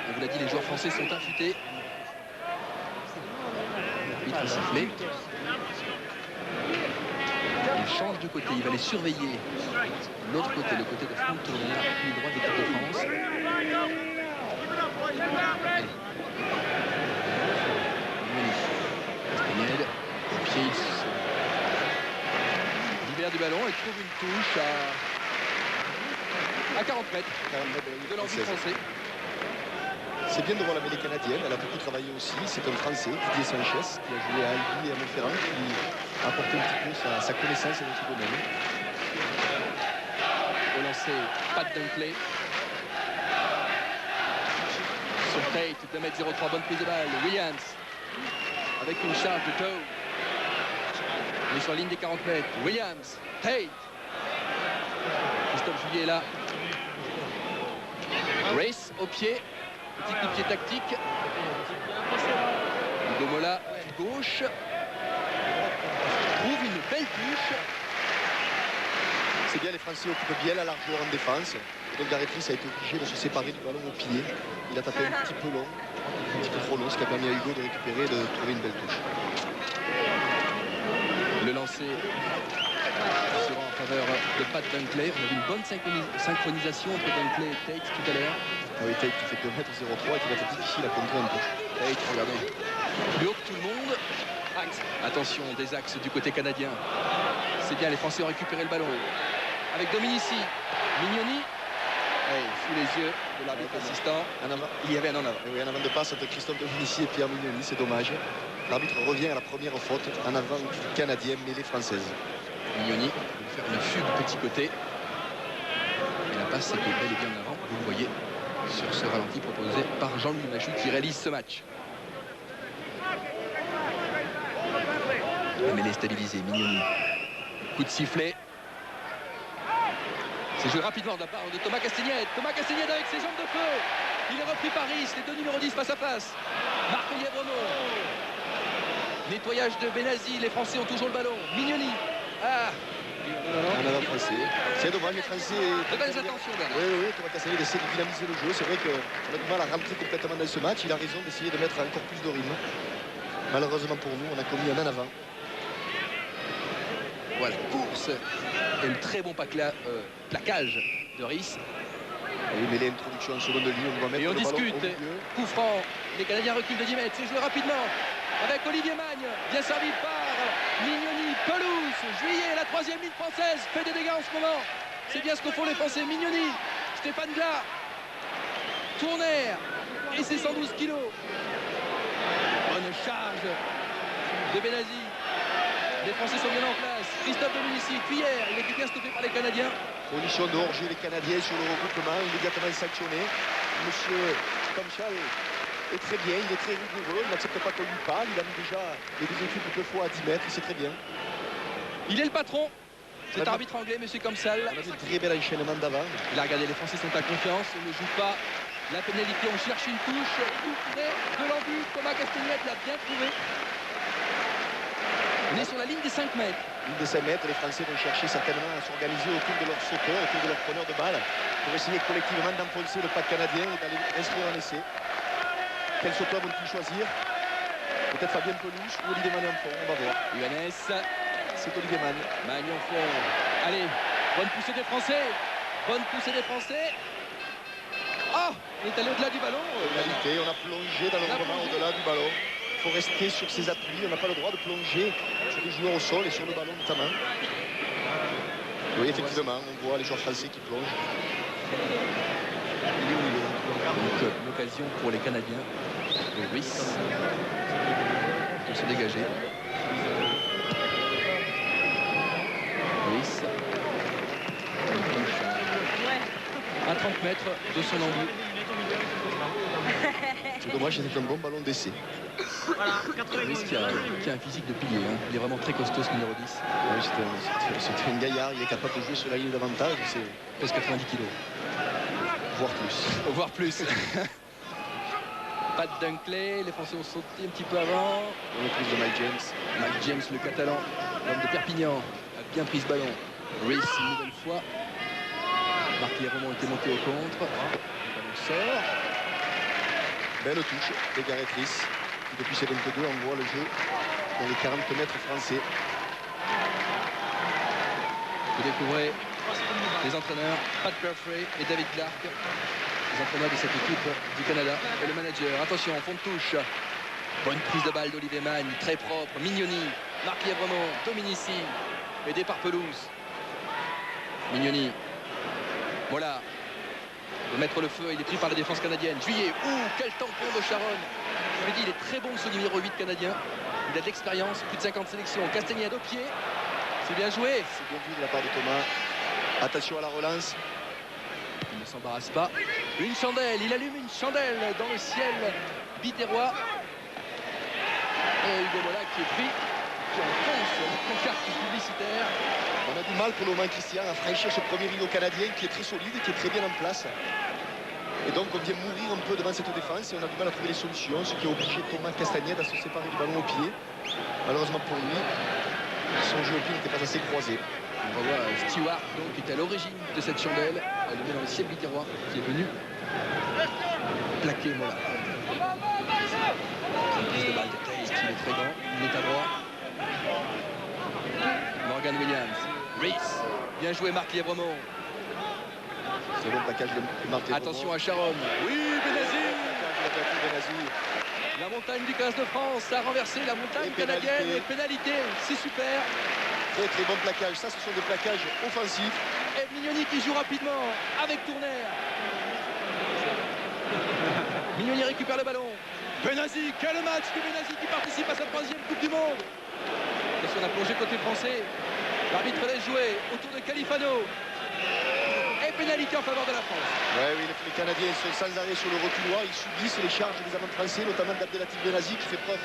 On vous l'a dit, les joueurs français sont affûtés. L'arbitre sifflé. Il change de côté, il va les surveiller. L'autre côté, le côté de Franck Tournier, l'arbitre droit d'équipe de France. Castagnède, au pied, il libère du ballon et trouve une touche à 40 mètres de l'envie français. C'est bien de voir la mêlée canadienne, elle a beaucoup travaillé aussi. C'est un Français, Didier Sanchez, qui a joué à Albi et à Montferrand, qui a apporté un petit peu sa connaissance dans ce domaine. Au lancer, Pat Dunkley. Sur Tate, 2m03, bonne prise de balle. Williams, avec une charge de toe. On est sur la ligne des 40 mètres. Williams, Tate. Christophe Juillet est là. Race au pied. Petit coup de pied tactique. Hugo Mola, gauche. Trouve une belle touche. C'est bien, les Français occupent bien la largeur en défense. Et donc Garetrice a été obligé de se séparer du ballon au pied. Il a tapé un petit peu long, un petit peu trop long, ce qui a permis à Hugo de récupérer et de trouver une belle touche. Le lancer sera en faveur de Pat Dunkley. On a vu une bonne synchronisation entre Dunkley et Tate tout à l'heure. Oui, Tate qui fait 2m03 et qui va être difficile à contrer un peu. Tate, regardez, plus haut que tout le monde. Attention, des axes du côté canadien. C'est bien, les Français ont récupéré le ballon. Avec Dominici, Mignoni. Sous les yeux de l'arbitre assistant, il y avait un en avant. Oui, un avant de passe entre Christophe Dominici et Pierre Mignoni, c'est dommage. L'arbitre revient à la première faute, en avant canadien, mêlée française. Mignoni va faire une fugue petit côté. Et la passe était bel et bien en avant, vous le voyez, sur ce ralenti proposé par Jean-Louis Machut qui réalise ce match. La mêlée stabilisée, Mignoni. Coup de sifflet. C'est joué rapidement de la part de Thomas Castagnède. Thomas Castagnède avec ses jambes de feu. Il est repris par Riss, les deux numéros 10 face à face. Marc-Olivier Brenon. Nettoyage de Benazi, les Français ont toujours le ballon. Mignoni. Un avant français. C'est dommage, les Français. Très belles attentions, Bernard. Oui, Thomas Castagnède essaie de dynamiser le jeu. C'est vrai qu'on a du mal à rentrer complètement dans ce match. Il a raison d'essayer de mettre encore plus de rythme. Malheureusement pour nous, on a commis un en avant. Voilà, course et le très bon plaquage de Rhys. Oui, mais l'introduction en seconde ligne, on va mettre et on le ballon discute. au milieu. Coup franc. Les Canadiens reculent de 10 mètres. C'est joué rapidement avec Olivier Magne. Bien servi par Mignoni. Pelouse. Juillet, la troisième ligne française, fait des dégâts en ce moment. C'est bien ce que font les Français. Mignoni. Stéphane Glas. Tourner. Et c'est 112 kilos. Bonne charge de Benazi. Les Français sont bien en place. Christophe Dominici, Cuillère, il était bien stoppé par les Canadiens. Position de hors-jeu, les Canadiens sur le regroupement, immédiatement sanctionné. Monsieur Kamchal est très bien, il est très rigoureux, il n'accepte pas qu'on lui parle. Il a mis déjà les deux équipes deux fois à 10 mètres, c'est très bien. Il est le patron. Cet arbitre anglais, monsieur Kamchal. On a vu un très bel enchaînement d'avant. Il a regardé, les Français sont à confiance, on ne joue pas la pénalité, on cherche une touche. Tout près de l'embut, Thomas Castagnette l'a bien trouvé. On est sur la ligne des 5 mètres. Ligne des 5 mètres, les Français vont chercher certainement à s'organiser autour de leur sauteur, autour de leur preneur de balle, pour essayer collectivement d'enfoncer le pack canadien et d'aller inscrire un essai. Quel sauteur vont-ils choisir? Peut-être Fabien Pelouse ou Olivier Magne en fond, on va voir. UNS. C'est Olivier Magne. Magne en fond. Allez, bonne poussée des Français. Bonne poussée des Français. Ah, on est allé au-delà du ballon. Pénalité, on a plongé dans le moment au-delà du ballon. Il faut rester sur ses appuis, on n'a pas le droit de plonger sur les joueurs au sol et sur le ballon notamment. Oui, effectivement, on voit les joueurs français qui plongent. Donc l'occasion pour les Canadiens de Rhys de se dégager. Rhys à 30 mètres de son embut. C'est dommage, c'était un bon ballon d'essai. Rhys qui a un physique de pilier, hein. Il est vraiment très costaud ce numéro 10. Oui, c'est un gaillard, il est capable de jouer sur la ligne d'avantage. C'est presque 90 kilos. Voire plus. Voire plus. Pat Dunkley, les Français ont sauté un petit peu avant. On a plus de Mike James. Mike James, le Catalan, l'homme de Perpignan, a bien pris ce ballon. Rhys une nouvelle fois. Marc Léraumont était monté au contre. Le ballon sort. Belle touche de Gareth Rhys. Depuis ses 22, on voit le jeu dans les 40 mètres français. Vous découvrez les entraîneurs Pat Perfrey et David Clark, les entraîneurs de cette équipe du Canada, et le manager. Attention, fond de touche. Bonne prise de balle d'Olivier Magne, très propre. Mignoni, Marc Lévremont, Dominici, aidé par Pelouse. Mignoni. Voilà. De mettre le feu, il est pris par la défense canadienne. Juillet, quel tampon de Charonne. Je vous dis, il est très bon ce numéro 8 canadien. Il a de l'expérience, plus de 50 sélections. Castagnette au pied. C'est bien joué. C'est bien vu de la part de Thomas. Attention à la relance. Il ne s'embarrasse pas. Une chandelle, il allume une chandelle dans le ciel biterrois. Et Hugo Mola qui est pris, qui enfonce une carte publicitaire. On a du mal pour le moment, Christian, à franchir ce premier rideau canadien qui est très solide, qui est très bien en place. Et donc on vient mourir un peu devant cette défense et on a du mal à trouver les solutions, ce qui a obligé Thomas Castagnette à se séparer du ballon au pied. Malheureusement pour lui, son jeu au pied n'était pas assez croisé. On va voir Stewart, donc, qui est à l'origine de cette chandelle, allumée dans le ciel biterrois, qui est venu plaquer Mola. Prise de balle de Taze, qui est très grand, il est à droit. Morgan Williams, Rhys, bien joué Marc Lévremont. C'est bon plaquage de Marc Lévremont. Attention à Charonne. Oui, Benazi. La montagne du 15 de France a renversé la montagne canadienne. Et pénalité, c'est super. Très très bon plaquage, ça ce sont des plaquages offensifs. Et Mignoni qui joue rapidement avec Tourner. Mignoni récupère le ballon. Benazi, quel match de Benazi qui participe à sa 3e Coupe du Monde. Attention, on a plongé côté français. L'arbitre laisse jouer autour de Califano. Et pénalité en faveur de la France. Ouais, oui, les Canadiens sont sans arrêt sur le reculoir. Ils subissent les charges des amants français, notamment d'Abdelatif Benazi qui fait preuve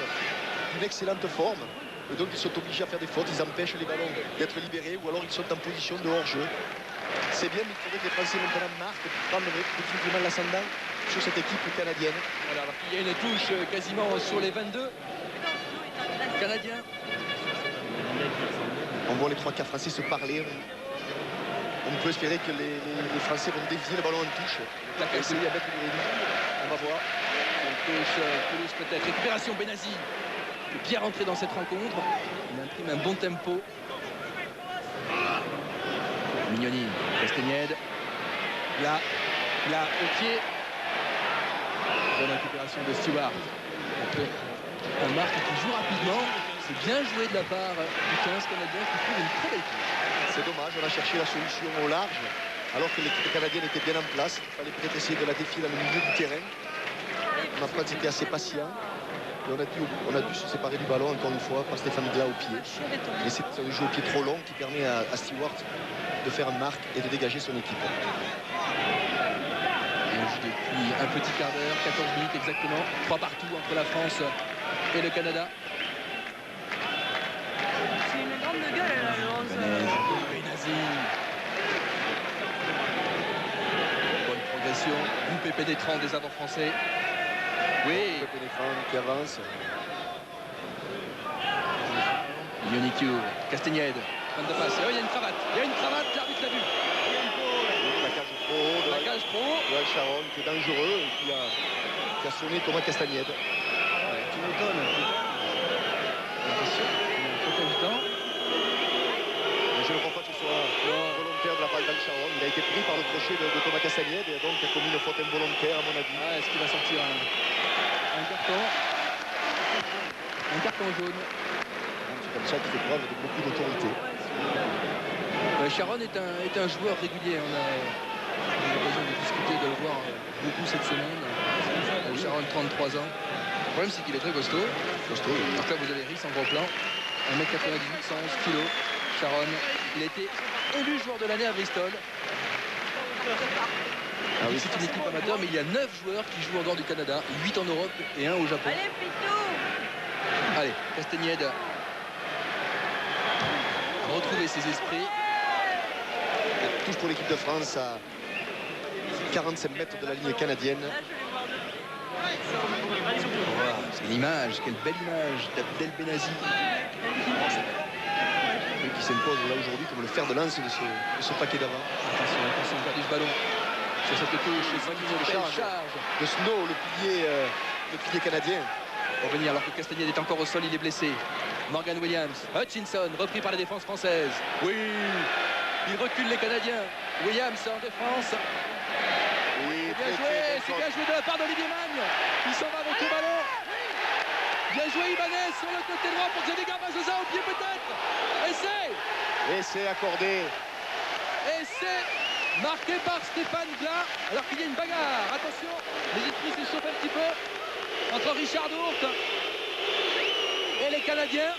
d'une excellente forme. Et donc ils sont obligés à faire des fautes, ils empêchent les ballons d'être libérés ou alors ils sont en position de hors-jeu. C'est bien, mais il faudrait que les Français maintenant marquent pour prendre définitivement l'ascendant sur cette équipe canadienne. Voilà, alors qu'il y a une touche quasiment sur les 22 Canadiens. On voit les trois quarts français se parler. On peut espérer que les Français vont dévier le ballon en touche. Essayer avec le rythme. On va voir. On touche Toulouse peut-être. Récupération Benazi. peut bien rentrer dans cette rencontre. Il imprime un bon tempo. Mignoni, Castagnède. Là, au pied. Bonne récupération de Stewart. Un marque qui joue rapidement. C'est bien joué de la part du 15 canadien qui trouve une très belle touche. C'est dommage, on a cherché la solution au large alors que l'équipe canadienne était bien en place. Il fallait peut-être essayer de la défier dans le milieu du terrain. On n'a pas été assez patient. Et on a dû se séparer du ballon encore une fois par Stéphane Glas au pied. Et c'est un jeu au pied trop long qui permet à Stewart de faire une marque et de dégager son équipe. Depuis un petit quart d'heure, 14 minutes exactement, 3 partout entre la France et le Canada. C'est une grande gueule là, Benazi. Bonne progression, loupé pénétrant des avants français. Oui. Loupé pénétrant qui avance. Ionikio, Castagnède, fin de passe. Il y a une cravate, l'arbitre l'a vu. La cage pro de Al Sharon qui est dangereux et qui a sonné Thomas Castagnède. Ouais, tu m'étonnes. Attention, je ne crois pas que ce soit volontaire de la part d'Al Sharon. Il a été pris par le crochet de Thomas Castagnède et donc il a commis une faute involontaire à mon avis. Est-ce qu'il va sortir un carton jaune? C'est comme ça qu'il fait preuve de beaucoup d'autorité. Sharon est un joueur régulier. On a eu l'occasion de discuter, de le voir beaucoup cette semaine. Sharon, 33 ans. Le problème, c'est qu'il est très costaud. Donc là, vous avez Rhys en gros plan. 1m98, 111 kg. Sharon, il a été élu joueur de l'année à Bristol. Ah oui, c'est une équipe amateur, mais il y a 9 joueurs qui jouent en dehors du Canada, 8 en Europe et 1 au Japon. Allez, Pitou! Allez, Castagnède a retrouvé ses esprits. Touche pour l'équipe de France à 45 mètres de la ligne canadienne. C'est l'image, quelle belle image d'Abdel Benazi. Qui s'impose là aujourd'hui comme le fer de lance de ce paquet d'avant. Attention, on perd ce ballon. Sur cette touche, c'est une charge. De Snow, le pilier canadien. Pour venir alors que Castagnède est encore au sol, il est blessé. Morgan Williams, Hutchinson, repris par la défense française. Oui, il recule les Canadiens. Williams en défense. Oui, bien joué, c'est bien joué de la part d'Olivier Magne. Il s'en va avec le ballon. Bien joué Ibanez sur le côté droit pour Xavier Garbajosa au pied peut-être. Essai accordé. Essai marqué par Stéphane Glas. Alors qu'il y a une bagarre. Attention, les esprits s'échauffent un petit peu entre Richard Dourte et les Canadiens.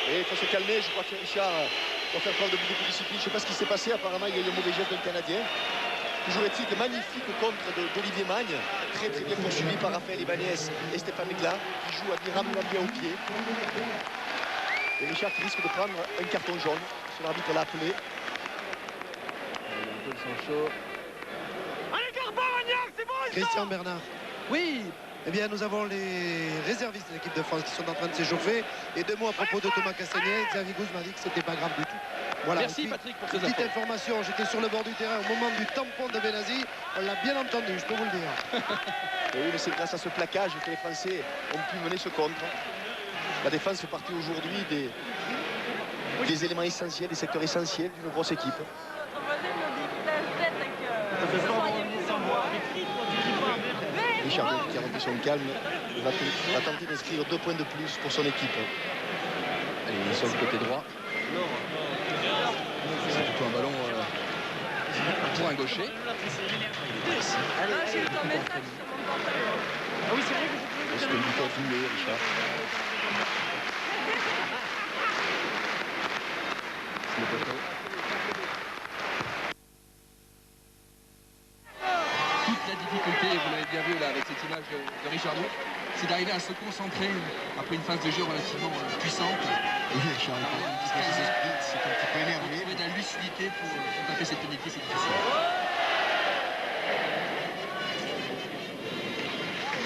Et il faut se calmer. Je crois que Richard doit faire preuve de beaucoup de discipline. Je ne sais pas ce qui s'est passé. Apparemment, il y a eu un mauvais geste d'un Canadien. Toujours est-il que magnifique contre d'Olivier Magne, très bien poursuivi par Raphaël Ibanez et Stéphane Glas, qui joue admirablement bien au pied. Et Richard qui risque de prendre un carton jaune. Son arbitre l'a appelé. Ils sont chauds. Allez, Garba, Magnac, c'est bon, Christian Bernard. Oui. Eh bien, nous avons les réservistes de l'équipe de France qui sont en train de s'échauffer. Et 2 mots à propos de Thomas Castagnède. Xavier Gouz m'a dit que c'était pas grave du tout. Voilà. Merci Patrick pour ces petite infos. information, j'étais sur le bord du terrain au moment du tampon de Benazi. On l'a bien entendu, je peux vous le dire. Et oui, mais c'est grâce à ce plaquage que les Français ont pu mener ce contre. La défense fait partie aujourd'hui des éléments essentiels, des secteurs essentiels d'une grosse équipe. Richard qui a repris son calme va tenter d'inscrire 2 points de plus pour son équipe. Allez, il est sur le côté droit. C'est plutôt un ballon pour un gaucher. J'ai eu ton message sur mon portable. Ah oui, c'est vrai que je peux lui faire jouer, Richard. Le poteau. Toute la difficulté, vous l'avez bien vu là avec cette image de Richard Dourte, c'est d'arriver à se concentrer après une phase de jeu relativement puissante. Oui, Richard, c'est un petit peu énervé. Trouver de la lucidité pour taper cette pénalité, c'est difficile.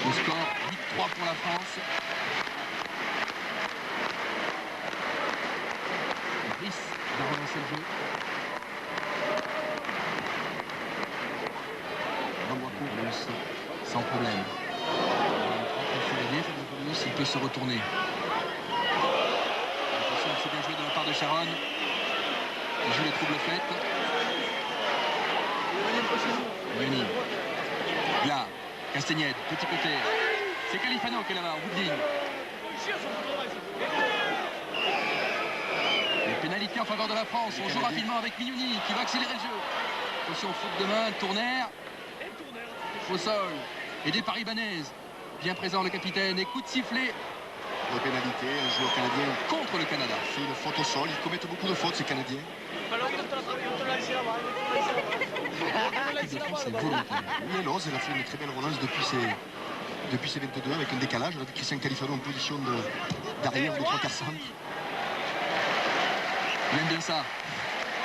Le score 8-3 pour la France. Rhys va relancer le jeu. Sans problème. Il peut se retourner. de Charonne. Il joue les troubles faites. Mignoni. Là, Castagnède, petit côté. C'est Califano qui est là-bas, en bout de ligne. Les pénalités en faveur de la France. On joue rapidement avec Mignoni qui va accélérer le jeu. Attention, faute de main, Tourner. Au sol. Aidé par Ibanez. Bien présent le capitaine. Et coup de sifflet. De pénalité, un joueur canadien contre le Canada. Fait une faute au sol. Ils commettent beaucoup de fautes, ces Canadiens. L'équipe de France est volontaire. Oui, alors, elle a fait une très belle relance depuis ses 22 avec un décalage. On a vu Christian Califano en position d'arrière de 3 quarts centre. Il aime bien ça.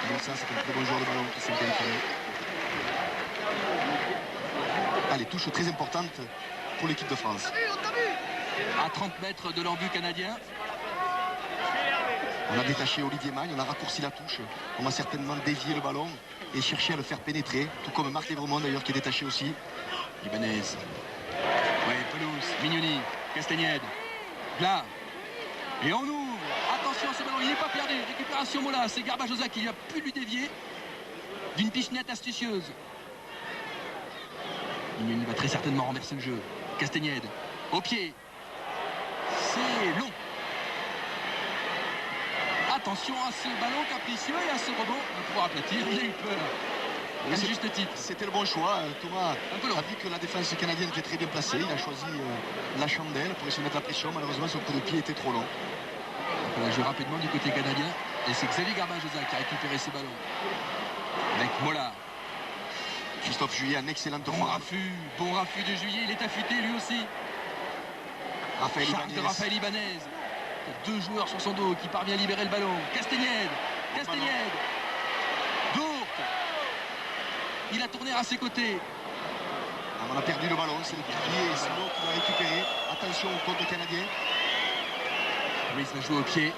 Donc ça, c'est un très bon joueur de ballon, Christian Califano. Allez, touche très importante pour l'équipe de France. À 30 mètres de l'embut canadien. On a détaché Olivier Magne, on a raccourci la touche. On va certainement dévier le ballon et chercher à le faire pénétrer, tout comme Marc Lévremont d'ailleurs qui est détaché aussi. Ibanez. Ouais, Pelouse, Mignoni, Castagnède. Là. Et on ouvre. Attention à ce ballon, il n'est pas perdu. Récupération Mola, c'est Garbajosa qui a pu lui dévier d'une pichenette astucieuse. Mignoni va très certainement renverser le jeu. Castagnède, au pied. C'est long. Attention à ce ballon capricieux et à ce rebond. Il va pouvoir aplatir, il a eu peur. C'est juste titre. C'était le bon choix. Thomas a vu que la défense canadienne était très bien placée. Il a choisi la chandelle pour essayer de mettre la pression. Malheureusement, son coup de pied était trop long. On va jouer rapidement du côté canadien. Et c'est Xavier Garbajosa qui a récupéré ce ballon. Avec Mola. Christophe Juillet, un excellent bon raffut de Juillet. Il est affûté lui aussi. Raphaël Ibanez. Deux joueurs sur son dos qui parvient à libérer le ballon. Castagnède. Dourte. Il a tourné à ses côtés. On a perdu le ballon. C'est le pilier Simo qui l'a récupéré. Attention au contre canadien. Ruiz va jouer au pied.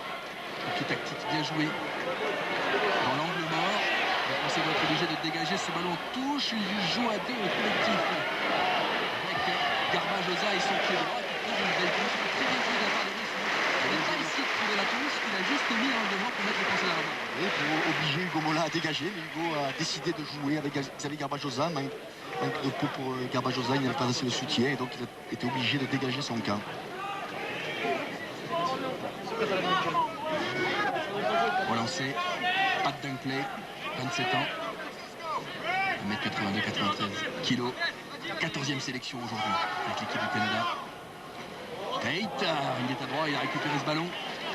Un pied tactique bien joué. Dans l'angle mort. Le Français va être obligé de dégager ce ballon. Touche. Il joue à deux collectif. Avec Garbajosa et son pied droit. Très bien joué de la part de Ruiz. Il n'a pas essayé de trouver la touche, il a juste mis en devant pour mettre les Français à la main. Et pour obliger Hugo Mola à dégager, mais Hugo a décidé de jouer avec Xavier Garbajosa. Manque de peau pour Garbajosa, il n'avait pas assez de soutien et donc il a été obligé de dégager son camp. Relancé, Pat Dunkley, 27 ans, 1m82, 93 kilos, 14e sélection aujourd'hui avec l'équipe du Canada. Tate, il est à droite, il a récupéré ce ballon.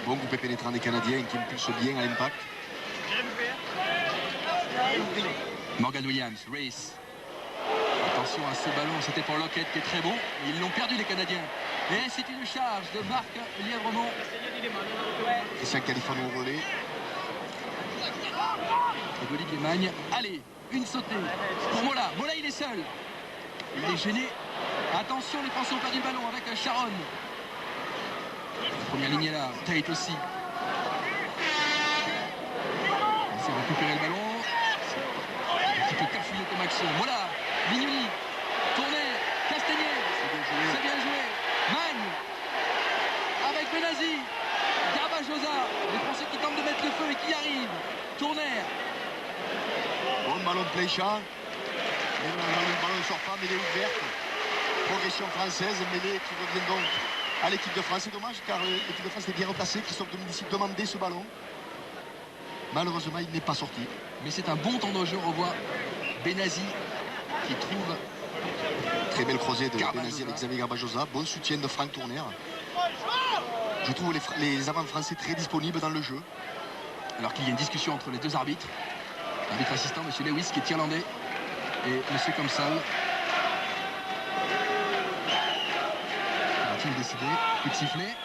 Bon coupé pénétrant des Canadiens qui impulse bien à l'impact. Morgan Williams, Race. Attention à ce ballon, c'était pour Lockett qui est très bon. Ils l'ont perdu les Canadiens. Et c'est une charge de Marc Lièvremont. Christian Califano au relais. Et Olivier Magne. Allez, une sautée pour Mola. Mola, il est seul. Il est gêné. Attention, les Français ont perdu le ballon avec Charonne. La première ligne est là. Tate aussi. Il s'est récupéré le ballon. Un petit peu cafouillé comme action. Mola, Mignoni, Tourner, Castagnède. C'est bien joué. Magne. Avec Benazi. Garbajosa. Les Français qui tentent de mettre le feu et qui arrivent. Tourner. Bon ballon de Pléchat. Le ballon ne sort pas, mêlée ouverte. Progression française, mêlée qui revient donc à l'équipe de France. C'est dommage car l'équipe de France est bien replacée. Christophe Dominici demandait ce ballon. Malheureusement, il n'est pas sorti. Mais c'est un bon temps de jeu. On revoit Benazi qui trouve. Très belle croisée de Benazi avec Xavier Garbajosa. Bon soutien de Franck Tourner. Je trouve les avants français très disponibles dans le jeu. Alors qu'il y a une discussion entre les deux arbitres. L'arbitre assistant, M. Lewis, qui est irlandais, et M. Comsal. Va-t-il décider? Coup de sifflet.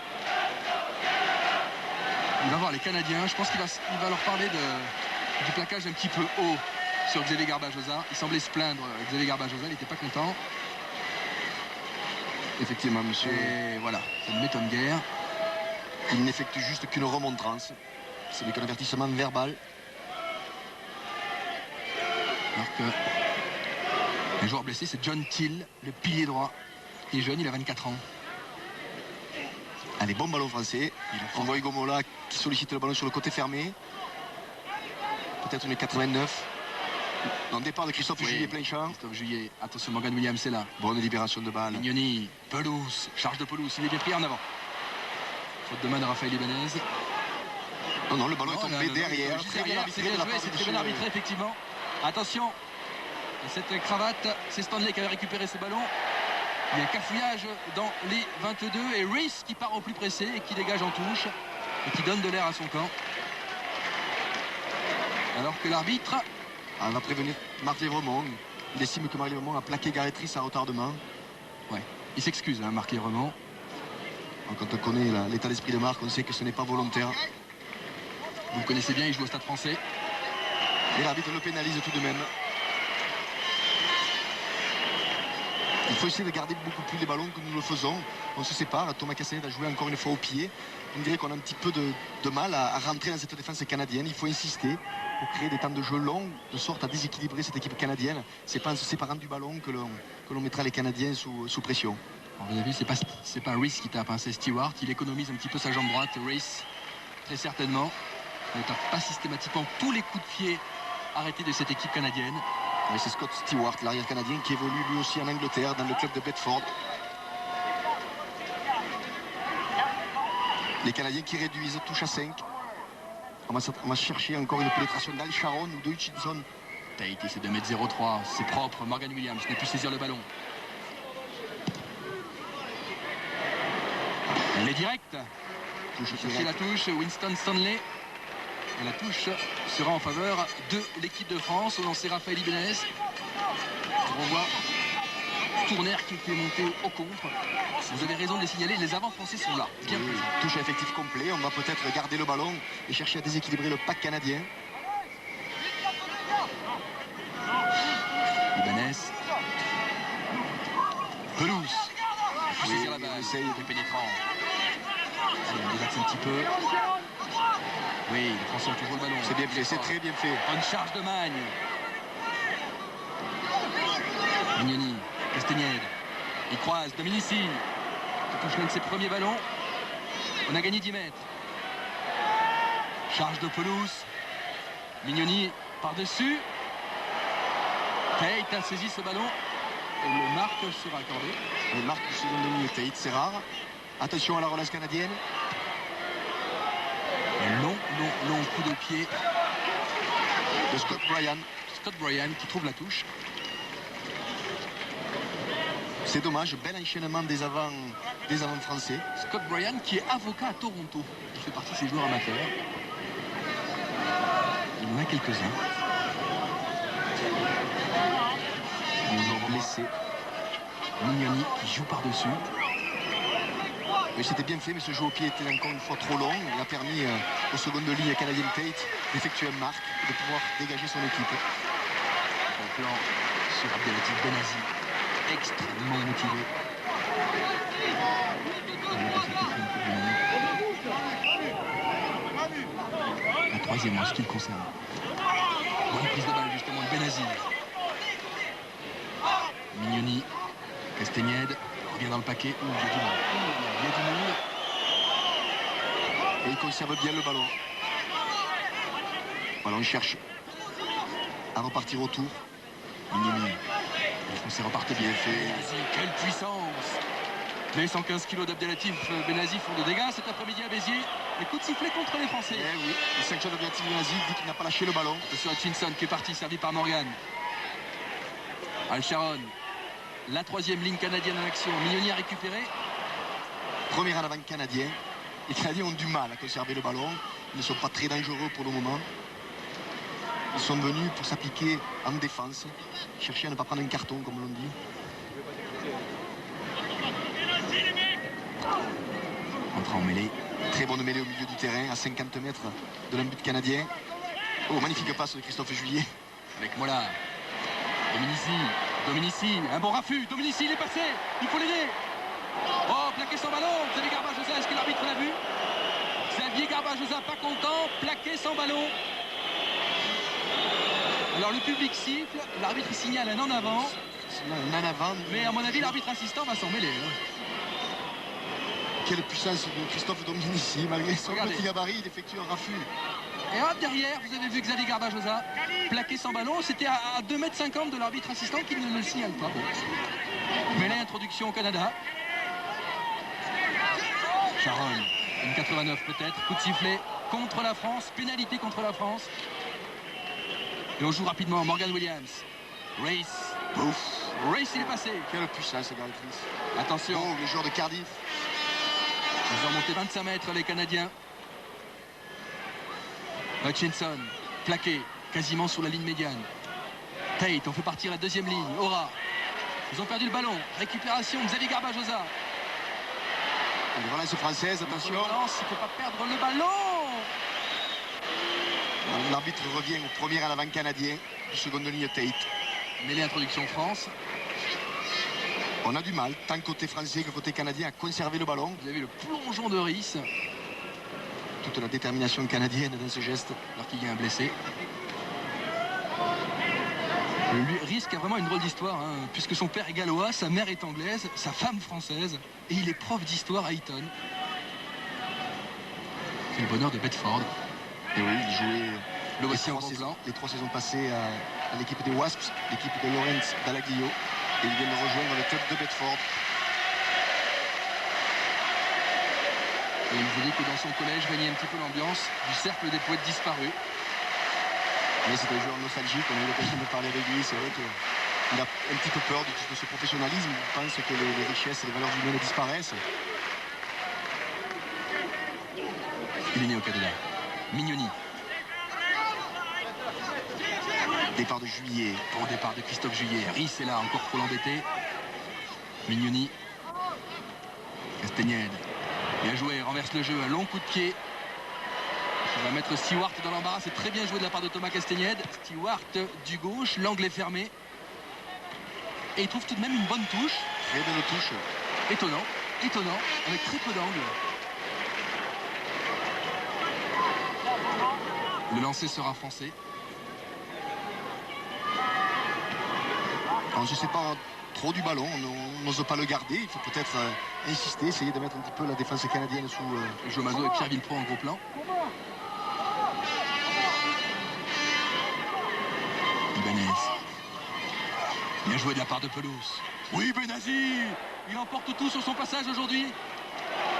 Il va voir les Canadiens. Je pense qu'il va leur parler du plaquage un petit peu haut sur Xavier Garbajosa. Il semblait se plaindre, Xavier Garbajosa, il n'était pas content. Effectivement, monsieur. Et voilà, ça ne m'étonne guère. Il n'effectue juste qu'une remontrance. Ce n'est qu'un avertissement verbal. Alors que le joueur blessé, c'est John Till, le pilier droit. Il est jeune, il a 24 ans. Allez, bon ballon français. On voit Hugo Mola qui sollicite le ballon sur le côté fermé. Peut-être une 89. Dans le départ de Christophe Juillet, plein champ. Christophe Juillet, attention, Morgan Williams c'est là. Bonne libération de balle. Mignoni, pelouse, charge de pelouse, il est bien pris en avant. Faute de main de Raphaël Ibanez. Non, le ballon est tombé derrière. C'est très bien arbitré, effectivement. Attention, cette cravate, c'est Stanley qui avait récupéré ce ballon. Il y a un cafouillage dans les 22 et Reese qui part au plus pressé et qui dégage en touche et qui donne de l'air à son camp. Alors que l'arbitre va prévenir Marc Lévremont. Il estime que Marc Lévremont a plaqué Gareth Reese à retardement. Ouais, il s'excuse, hein, Marc Lévremont. Quand on connaît l'état d'esprit de Marc, on sait que ce n'est pas volontaire. Vous le connaissez bien, il joue au Stade Français. Et l'arbitre le pénalise tout de même. Il faut essayer de garder beaucoup plus les ballons que nous le faisons. On se sépare. Thomas Castagnède a joué encore une fois au pied. On dirait qu'on a un petit peu de mal à rentrer dans cette défense canadienne. Il faut insister pour créer des temps de jeu longs, de sorte à déséquilibrer cette équipe canadienne. C'est pas en se séparant du ballon que l'on mettra les Canadiens sous pression. Alors, vous avez vu, c'est pas Reese qui tape, hein, c'est Stewart. Il économise un petit peu sa jambe droite. Reese, très certainement, ne tape pas systématiquement tous les coups de pied arrêtés de cette équipe canadienne. Oui, c'est Scott Stewart, l'arrière canadien, qui évolue lui aussi en Angleterre, dans le club de Bedford. Les Canadiens qui réduisent, touche à 5. On va chercher encore une pénétration d'Al Sharon ou de Hutchinson. Tate essaie de mettre 0-3, c'est propre. Morgan Williams n'a pu saisir le ballon. Elle est directe. Chercher la touche, Winston Stanley. Et la touche sera en faveur de l'équipe de France. Au lancer Raphaël Ibanez. On voit Tourner qui est monté au contre. Vous avez raison de les signaler, les avants français sont là. Bien oui, touche à effectif complet. On va peut-être garder le ballon et chercher à déséquilibrer le pack canadien. Ibanez. Pelouse. Il faut saisir la balle. Essaye de pénétrant. Il désaxe un petit peu. Oui, les Français ont toujours le ballon. C'est bien fait, c'est très bien fait. Une charge de Magne. Mignoni, Castagnède. Il croise Dominici. Qui touche l'un de ses premiers ballons. On a gagné 10 mètres. Charge de pelouse. Mignoni par-dessus. Tate a saisi ce ballon. Et le marque sera accordé. Le marque du second demi Tate, c'est rare. Attention à la relance canadienne. Un long coup de pied de Scott Bryan. Scott Bryan qui trouve la touche. C'est dommage, bel enchaînement des avants français. Scott Bryan qui est avocat à Toronto. Il fait partie de ces joueurs amateurs. Il en a quelques-uns. Ils ont blessé. Mignoni qui joue par-dessus. Oui, c'était bien fait, mais ce jeu au pied était encore une fois trop long. Il a permis au second de ligne canadien Tate d'effectuer un marque et de pouvoir dégager son équipe. Au plan sur Abdelatif Benazi, extrêmement motivé. La troisième en ce qui le concerne. Bonne prise de balle justement de Benazi. Mignoni, Castagnède. Revient dans le paquet. Il y a du monde. Et il conserve bien le ballon. Voilà, on cherche à repartir autour. Mignoni. Les Français repartent bien fait. Benazi, quelle puissance! Les 115 kg d'Abdelatif Benazi font de dégâts cet après-midi à Béziers. Les coups de sifflet contre les Français. Eh oui, il sanctionne Abdelatif Benazi, dit qu'il n'a pas lâché le ballon. C'est Hutchinson qui est parti, servi par Morgan. Al Sharon. La troisième ligne canadienne en action. Mignoni a récupéré. Premier en avant canadien. Les Canadiens ont du mal à conserver le ballon. Ils ne sont pas très dangereux pour le moment. Ils sont venus pour s'appliquer en défense. Chercher à ne pas prendre un carton, comme l'on dit. Entrée en mêlée. Très bonne mêlée au milieu du terrain, à 50 mètres de l'embut canadien. Oh, magnifique passe de Christophe Juillet. Avec Mola. Dominici, un bon raffut. Dominici, il est passé. Il faut l'aider. Oh, plaqué sans ballon. Xavier Garbajosa, est-ce que l'arbitre l'a vu? Xavier Garbajosa, pas content. Plaqué sans ballon. Alors le public siffle. L'arbitre signale un en avant. Un en avant. Mais à mon avis, l'arbitre assistant va s'en mêler. Quelle puissance de Christophe Dominici, malgré son petit gabarit, il effectue un raffut. Et hop, derrière, vous avez vu Xavier Garbajosa plaquer son ballon. C'était à 2,50 m de l'arbitre assistant qui ne le signale pas. Mais l'introduction au Canada. Sharon, une 89 peut-être, coup de sifflet contre la France, pénalité contre la France. Et on joue rapidement Morgan Williams. Race. Ouf. Race, il est passé. Quelle puissance, Gareth Chris. Attention. Oh, les joueurs de Cardiff. Ils ont monté 25 mètres, les Canadiens. Hutchinson, plaqué, quasiment sur la ligne médiane. Tate, on fait partir la deuxième ligne. Aura. Ils ont perdu le ballon. Récupération, Xavier Garbajosa. Une relance française, attention. Relance, il ne faut pas perdre le ballon. L'arbitre revient au premier à l'avant canadien. Du seconde ligne, Tate. Mêlée introduction France. On a du mal, tant côté français que côté canadien, à conserver le ballon. Vous avez vu le plongeon de Rhys. Toute la détermination canadienne dans ce geste. Alors qu'il y a un blessé. Lui, Rhys a vraiment une drôle d'histoire, hein, puisque son père est gallois, sa mère est anglaise, sa femme française, et il est prof d'histoire à Eton. C'est le bonheur de Bedford. Et oui, il jouait le voici en blanc. Les 3 saisons passées à l'équipe des Wasps, l'équipe de Lawrence Dallaglio. Et il vient de rejoindre le club de Bedford. Et il me dit que dans son collège régnait un petit peu l'ambiance du cercle des poètes disparus. Mais c'est un joueur nostalgique, on a eu l'occasion de parler avec lui. C'est vrai qu'il a un petit peu peur de ce professionnalisme. Il pense que les richesses et les valeurs humaines disparaissent. Il est né au Canada. Mignoni. Départ de Juillet. Bon départ de Christophe Juillet. Rhys est là encore pour l'embêter. Mignoni. Castagnède. Bien joué, renverse le jeu. Un long coup de pied. Ça va mettre Stewart dans l'embarras. C'est très bien joué de la part de Thomas Castagnède. Stewart du gauche. L'angle est fermé. Et il trouve tout de même une bonne touche. Très belle touche. Étonnant. Étonnant. Avec très peu d'angle. Le lancer sera français. On ne se sépare trop du ballon, on n'ose pas le garder. Il faut peut-être insister, essayer de mettre un petit peu la défense canadienne sous... Jomazo et Pierre Villepro en gros plan. Ibanez. Bien joué de la part de Pelouse. Oui, Benazi. Il emporte tout sur son passage aujourd'hui.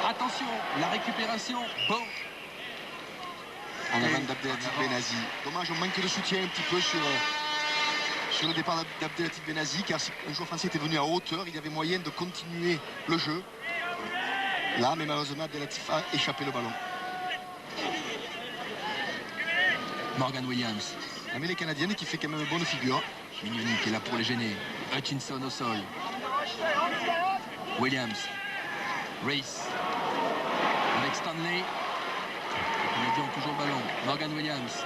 Attention, la récupération. Bon. En avant d'Abdelatif Benazi. Dommage, on manque de soutien un petit peu sur le départ d'Abdelatif Benazi, car si un joueur français était venu à hauteur, il y avait moyen de continuer le jeu. Là, mais malheureusement, Abdelatif a échappé le ballon. Morgan Williams. La mêlée canadienne qui fait quand même une bonne figure. Mignoni qui est là pour les gêner. Hutchinson au sol. Williams. Race. Avec Stanley. Les Canadiens ont toujours le ballon. Morgan Williams.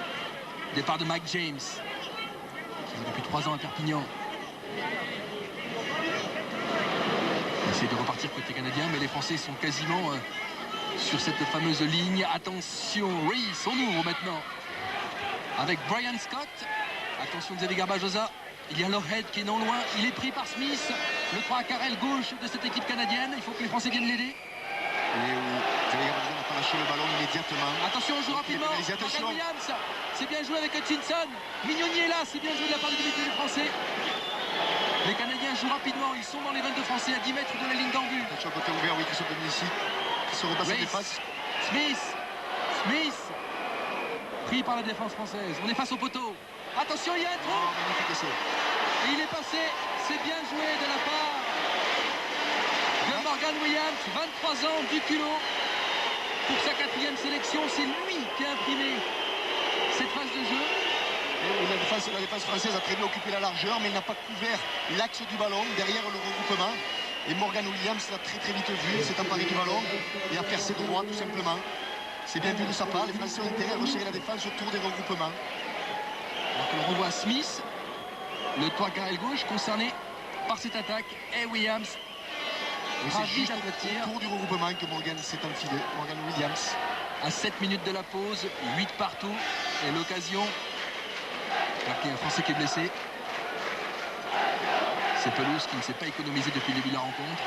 Départ de Mike James. Qui joue depuis 3 ans à Perpignan. Il essaie de repartir côté canadien, mais les Français sont quasiment sur cette fameuse ligne. Attention, Rhys, on ouvre maintenant. Avec Brian Scott. Attention Xavier Garbajosa. Il y a Lochhead qui est non loin. Il est pris par Smith. Le 3 à carrel gauche de cette équipe canadienne. Il faut que les Français viennent l'aider. Et Xavier Garbajosa n'a pas lâché le ballon immédiatement. Attention, on joue rapidement. Morgan Williams. C'est bien joué avec Hutchinson. Mignoni est là. C'est bien joué de la part du milieu français. Les Canadiens jouent rapidement. Ils sont dans les 22 Français à 10 mètres de la ligne d'en-but. Attention, côté ouvert, oui, qui se donne ici. Qui se repasse des faces. Smith. Pris par la défense française. On est face au poteau. Attention, il y a un trou. Et il est passé. C'est bien joué de la part de Morgan Williams. 23 ans du culot. Pour sa 4e sélection, c'est lui qui a imprimé cette phase de jeu. La défense française a très bien occupé la largeur, mais il n'a pas couvert l'axe du ballon derrière le regroupement. Et Morgan Williams l'a très vite vu. Il s'est emparé du ballon et a percé droit tout simplement. C'est bien vu de sa part. Les Français ont intérêt à resserrer la défense autour des regroupements. Alors qu'on revoit Smith, le 3 carrel gauche concerné par cette attaque. Et Williams. C'est juste autour du regroupement que Morgan s'est enfilé. Morgan Williams. À 7 minutes de la pause, 8 partout. Et l'occasion. Alors qu'il y a un Français qui est blessé. C'est Pelouse qui ne s'est pas économisé depuis le début de la rencontre.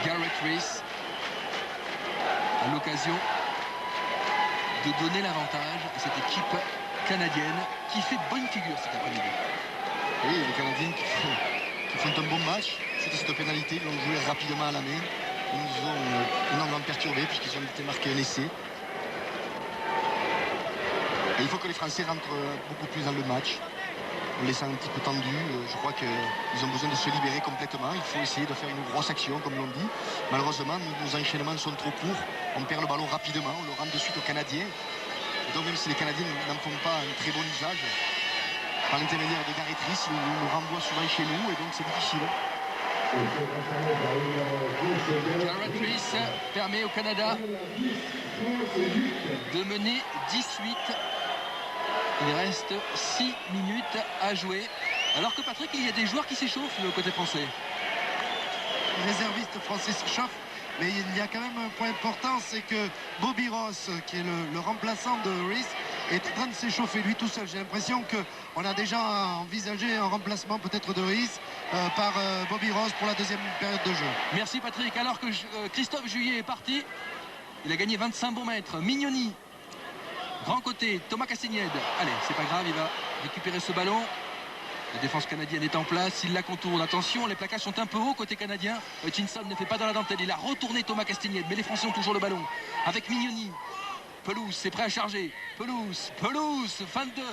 Garrett Rees à l'occasion de donner l'avantage à cette équipe canadienne qui fait bonne figure cet après-midi. Oui, les Canadiens qui font un bon match. C'était cette pénalité, ils l'ont joué rapidement à la main. Ils nous ont perturbé puisqu'ils ont été marqués un essai. Et il faut que les Français rentrent beaucoup plus dans le match. On les sent un petit peu tendus. Je crois qu'ils ont besoin de se libérer complètement. Il faut essayer de faire une grosse action, comme l'on dit. Malheureusement, nos enchaînements sont trop courts. On perd le ballon rapidement. On le rend de suite aux Canadiens. Et donc, même si les Canadiens n'en font pas un très bon usage, par l'intermédiaire de Garrett Rees, ils nous renvoient souvent chez nous. Et donc, c'est difficile. Garrett Rees permet au Canada de mener 18. Il reste 6 minutes à jouer. Alors que Patrick, il y a des joueurs qui s'échauffent du côté français. Les réservistes français s'échauffent. Mais il y a quand même un point important, c'est que Bobby Ross, qui est le remplaçant de Rees, est en train de s'échauffer lui tout seul. J'ai l'impression qu'on a déjà envisagé un remplacement peut-être de Rees par Bobby Ross pour la deuxième période de jeu. Merci Patrick. Alors que Christophe Juillet est parti, il a gagné 25 bons mètres. Mignoni, grand côté, Thomas Castagnède. Allez, c'est pas grave, il va récupérer ce ballon. La défense canadienne est en place, il la contourne. Attention, les plaquages sont un peu hauts côté canadien. Hutchinson ne fait pas dans la dentelle, il a retourné Thomas Castagnède, mais les Français ont toujours le ballon. Avec Mignoni, Pelouse, c'est prêt à charger. Pelouse, 22,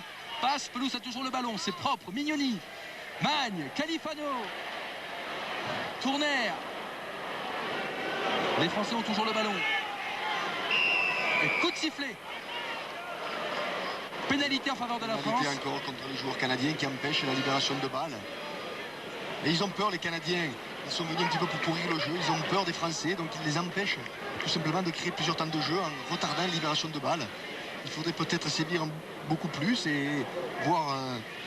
passe, Pelouse a toujours le ballon, c'est propre. Mignoni, Magne, Califano, Tournaire. Les Français ont toujours le ballon. Et coup de sifflet. Pénalité en faveur de la France. Pénalité encore contre les joueurs canadiens qui empêchent la libération de balles. Et ils ont peur, les Canadiens. Ils sont venus un petit peu pour pourrir le jeu. Ils ont peur des Français, donc ils les empêchent tout simplement de créer plusieurs temps de jeu en retardant la libération de balles. Il faudrait peut-être sévir beaucoup plus et voir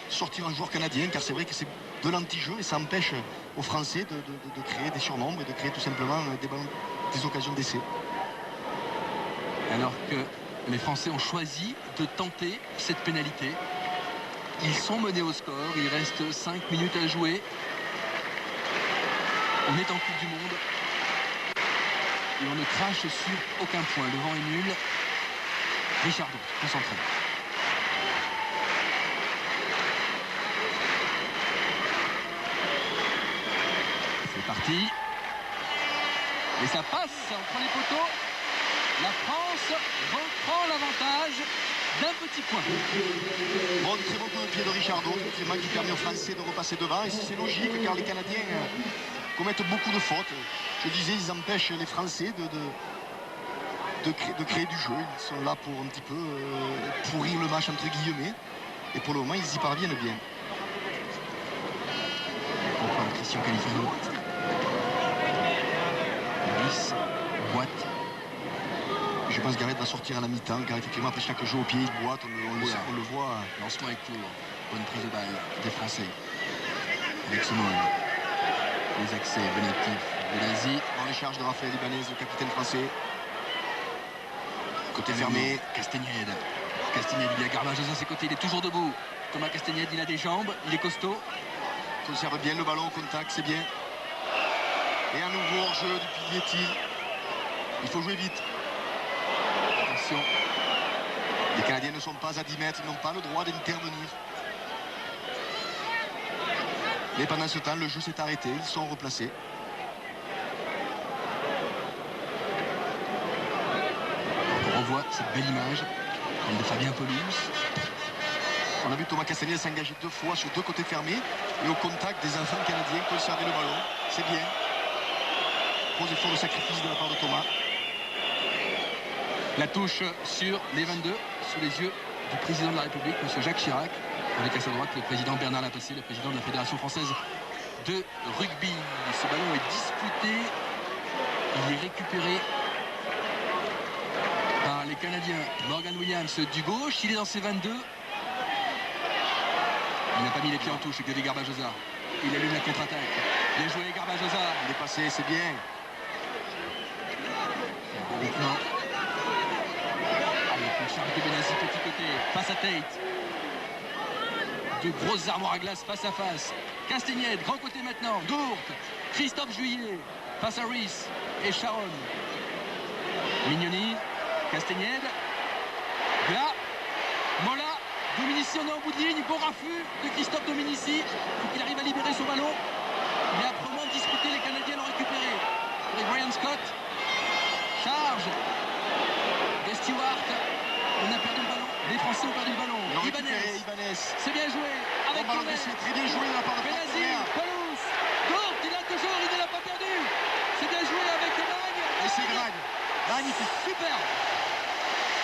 sortir un joueur canadien, car c'est vrai que c'est de l'anti-jeu et ça empêche aux Français de créer des surnombres et de créer tout simplement des occasions d'essai. Alors que les Français ont choisi de tenter cette pénalité. Ils sont menés au score. Il reste 5 minutes à jouer. On est en Coupe du Monde. Et on ne crache sur aucun point. Le vent est nul. Richardot, concentré. C'est parti. Et ça passe entre les poteaux. La France reprend l'avantage d'un petit point. Bon, très bon coup de pied de Richardot, qui permet aux Français de repasser devant. Et c'est logique, car les Canadiens commettent beaucoup de fautes. Je disais, ils empêchent les Français de créer du jeu. Ils sont là pour un petit peu pourrir le match, entre guillemets. Et pour le moment, ils y parviennent bien. On prend Christian Califano. Maurice, boîte. Je pense que Garrett va sortir à la mi-temps, car effectivement après chaque jeu au pied il boite, on le voit. Lancement est court, bonne prise de balle des Français. Avec ce mot, les accès bénéfiques de l'Asie. Dans les charges de Raphaël Ibanez, le capitaine français. Côté fermé. Castagnède. Castagnède, il y a Garbajosa à ses côtés, il est toujours debout. Thomas Castagnède, il a des jambes, il est costaud. Conserve bien le ballon au contact, c'est bien. Et un nouveau hors-jeu du Piglietti. Il faut jouer vite. Attention. Les Canadiens ne sont pas à 10 mètres, ils n'ont pas le droit d'intervenir. Mais pendant ce temps, le jeu s'est arrêté, ils sont replacés. On revoit cette belle image de Fabien Pelouse. On a vu Thomas Castagnède s'engager 2 fois sur 2 côtés fermés et au contact des enfants canadiens conserver le ballon. C'est bien. Gros effort de sacrifice de la part de Thomas. La touche sur les 22, sous les yeux du président de la République, M. Jacques Chirac, avec à sa droite le président Bernard Lapassé, le président de la Fédération française de rugby. Ce ballon est disputé, il est récupéré par les Canadiens. Morgan Williams du gauche, il est dans ses 22. Il n'a pas mis les pieds en touche, Xavier Garbajosa. Il allume la contre-attaque. Bien joué Garbajosa. Il est passé, c'est bien. Maintenant. Charité Benassi, petit côté, face à Tate. De grosses armoires à glace face à face. Castagnède, grand côté maintenant. Dourte, Christophe Juillet. face à Rees et Sharon. Mignoni, Castagnède, là, Mola, Dominici, on est en bout de ligne, bon raffut de Christophe Dominici, il faut qu'il arrive à libérer son ballon. Il est âprement disputé, les Canadiens l'ont récupéré. Et Brian Scott charge des Stewart, on a perdu le ballon, les Français ont perdu le ballon. Ibanez, c'est bien joué, avec Cornet, c'est très bien joué de la part de Benazzi, Paulus, Dort, il a toujours, il ne l'a pas perdu. C'est bien joué avec Magne. Et c'est Magne. Magnifique. Superbe.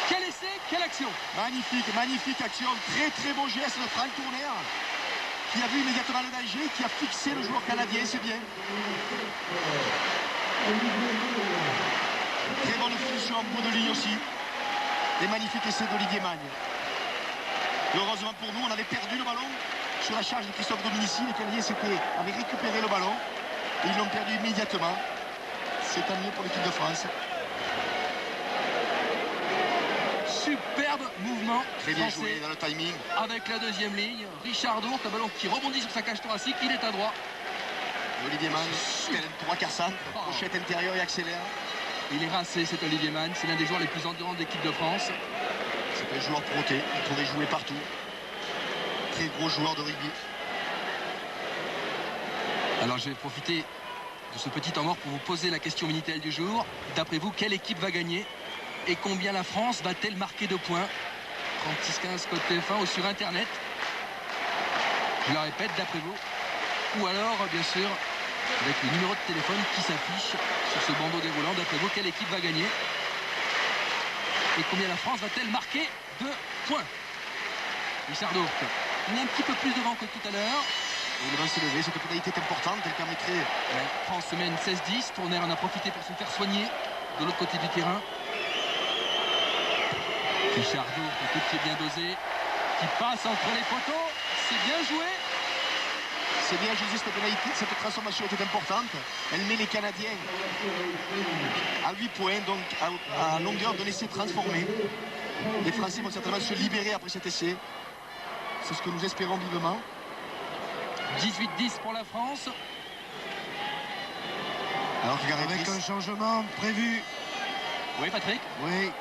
Quel essai, quelle action. Magnifique, magnifique action. Très très bon geste de Frank Tourner qui a vu immédiatement le danger, qui a fixé le joueur canadien, c'est bien. Très bonne finition en bout de ligne aussi. Et magnifique essai d'Olivier Magne. Et heureusement pour nous, on avait perdu le ballon sur la charge de Christophe Dominici. Les Canadiens avaient récupéré le ballon et ils l'ont perdu immédiatement. C'est tant mieux pour l'équipe de France. Superbe mouvement très bien français joué dans le timing. Avec la deuxième ligne, Richard Dourte, un ballon qui rebondit sur sa cage thoracique, il est à droit. Olivier Mann, trois quarts centre, pochette intérieure et accélère. Il est rincé, cet Olivier Mann, c'est l'un des joueurs les plus endurants de l'équipe de France. C'est un joueur proté, il pourrait jouer partout. Très gros joueur de rugby. Alors je vais profiter de ce petit temps mort pour vous poser la question Minitel du jour. D'après vous, quelle équipe va gagner et combien la France va-t-elle marquer de points? 36-15 code TF1 ou sur internet. Je la répète, d'après vous. Ou alors, bien sûr, avec le numéro de téléphone qui s'affiche sur ce bandeau déroulant. D'après vous, quelle équipe va gagner et combien la France va-t-elle marquer de points? Richard Dourte, il est un petit peu plus devant que tout à l'heure. Il va se lever, cette pénalité est importante, elle permettrait... La France mène 16-10, Tourner en a profité pour se faire soigner de l'autre côté du terrain. Richard Dourte, un coup de pied bien dosé, qui passe entre les poteaux, c'est bien joué. C'est bien joué cette pénalité, cette transformation était importante. Elle met les Canadiens à 8 points, donc à longueur de l'essai transformé. Les Français vont certainement se libérer après cet essai. C'est ce que nous espérons vivement. 18-10 pour la France. Alors avec un changement prévu. Oui, Patrick. Oui.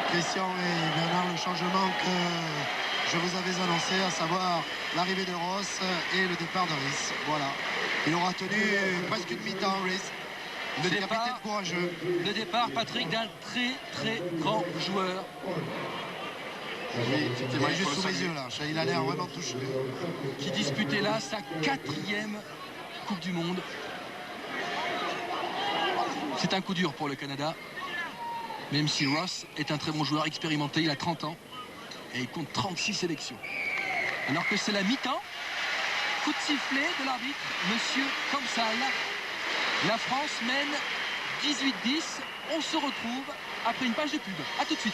Christian et Bernard, le changement que je vous avais annoncé, à savoir l'arrivée de Ross et le départ de Rees. Voilà. Il aura tenu presque une mi-temps, Rees. Le départ courageux. Le départ, Patrick, d'un très grand joueur. Oui, effectivement, il est juste sous mes yeux là, il a l'air vraiment touché. Qui disputait là sa 4e Coupe du Monde. C'est un coup dur pour le Canada. Même si Ross est un très bon joueur expérimenté, il a 30 ans. Et il compte 36 sélections. Alors que c'est la mi-temps. Coup de sifflet de l'arbitre, Monsieur Comsal. La France mène 18-10. On se retrouve après une page de pub. A tout de suite.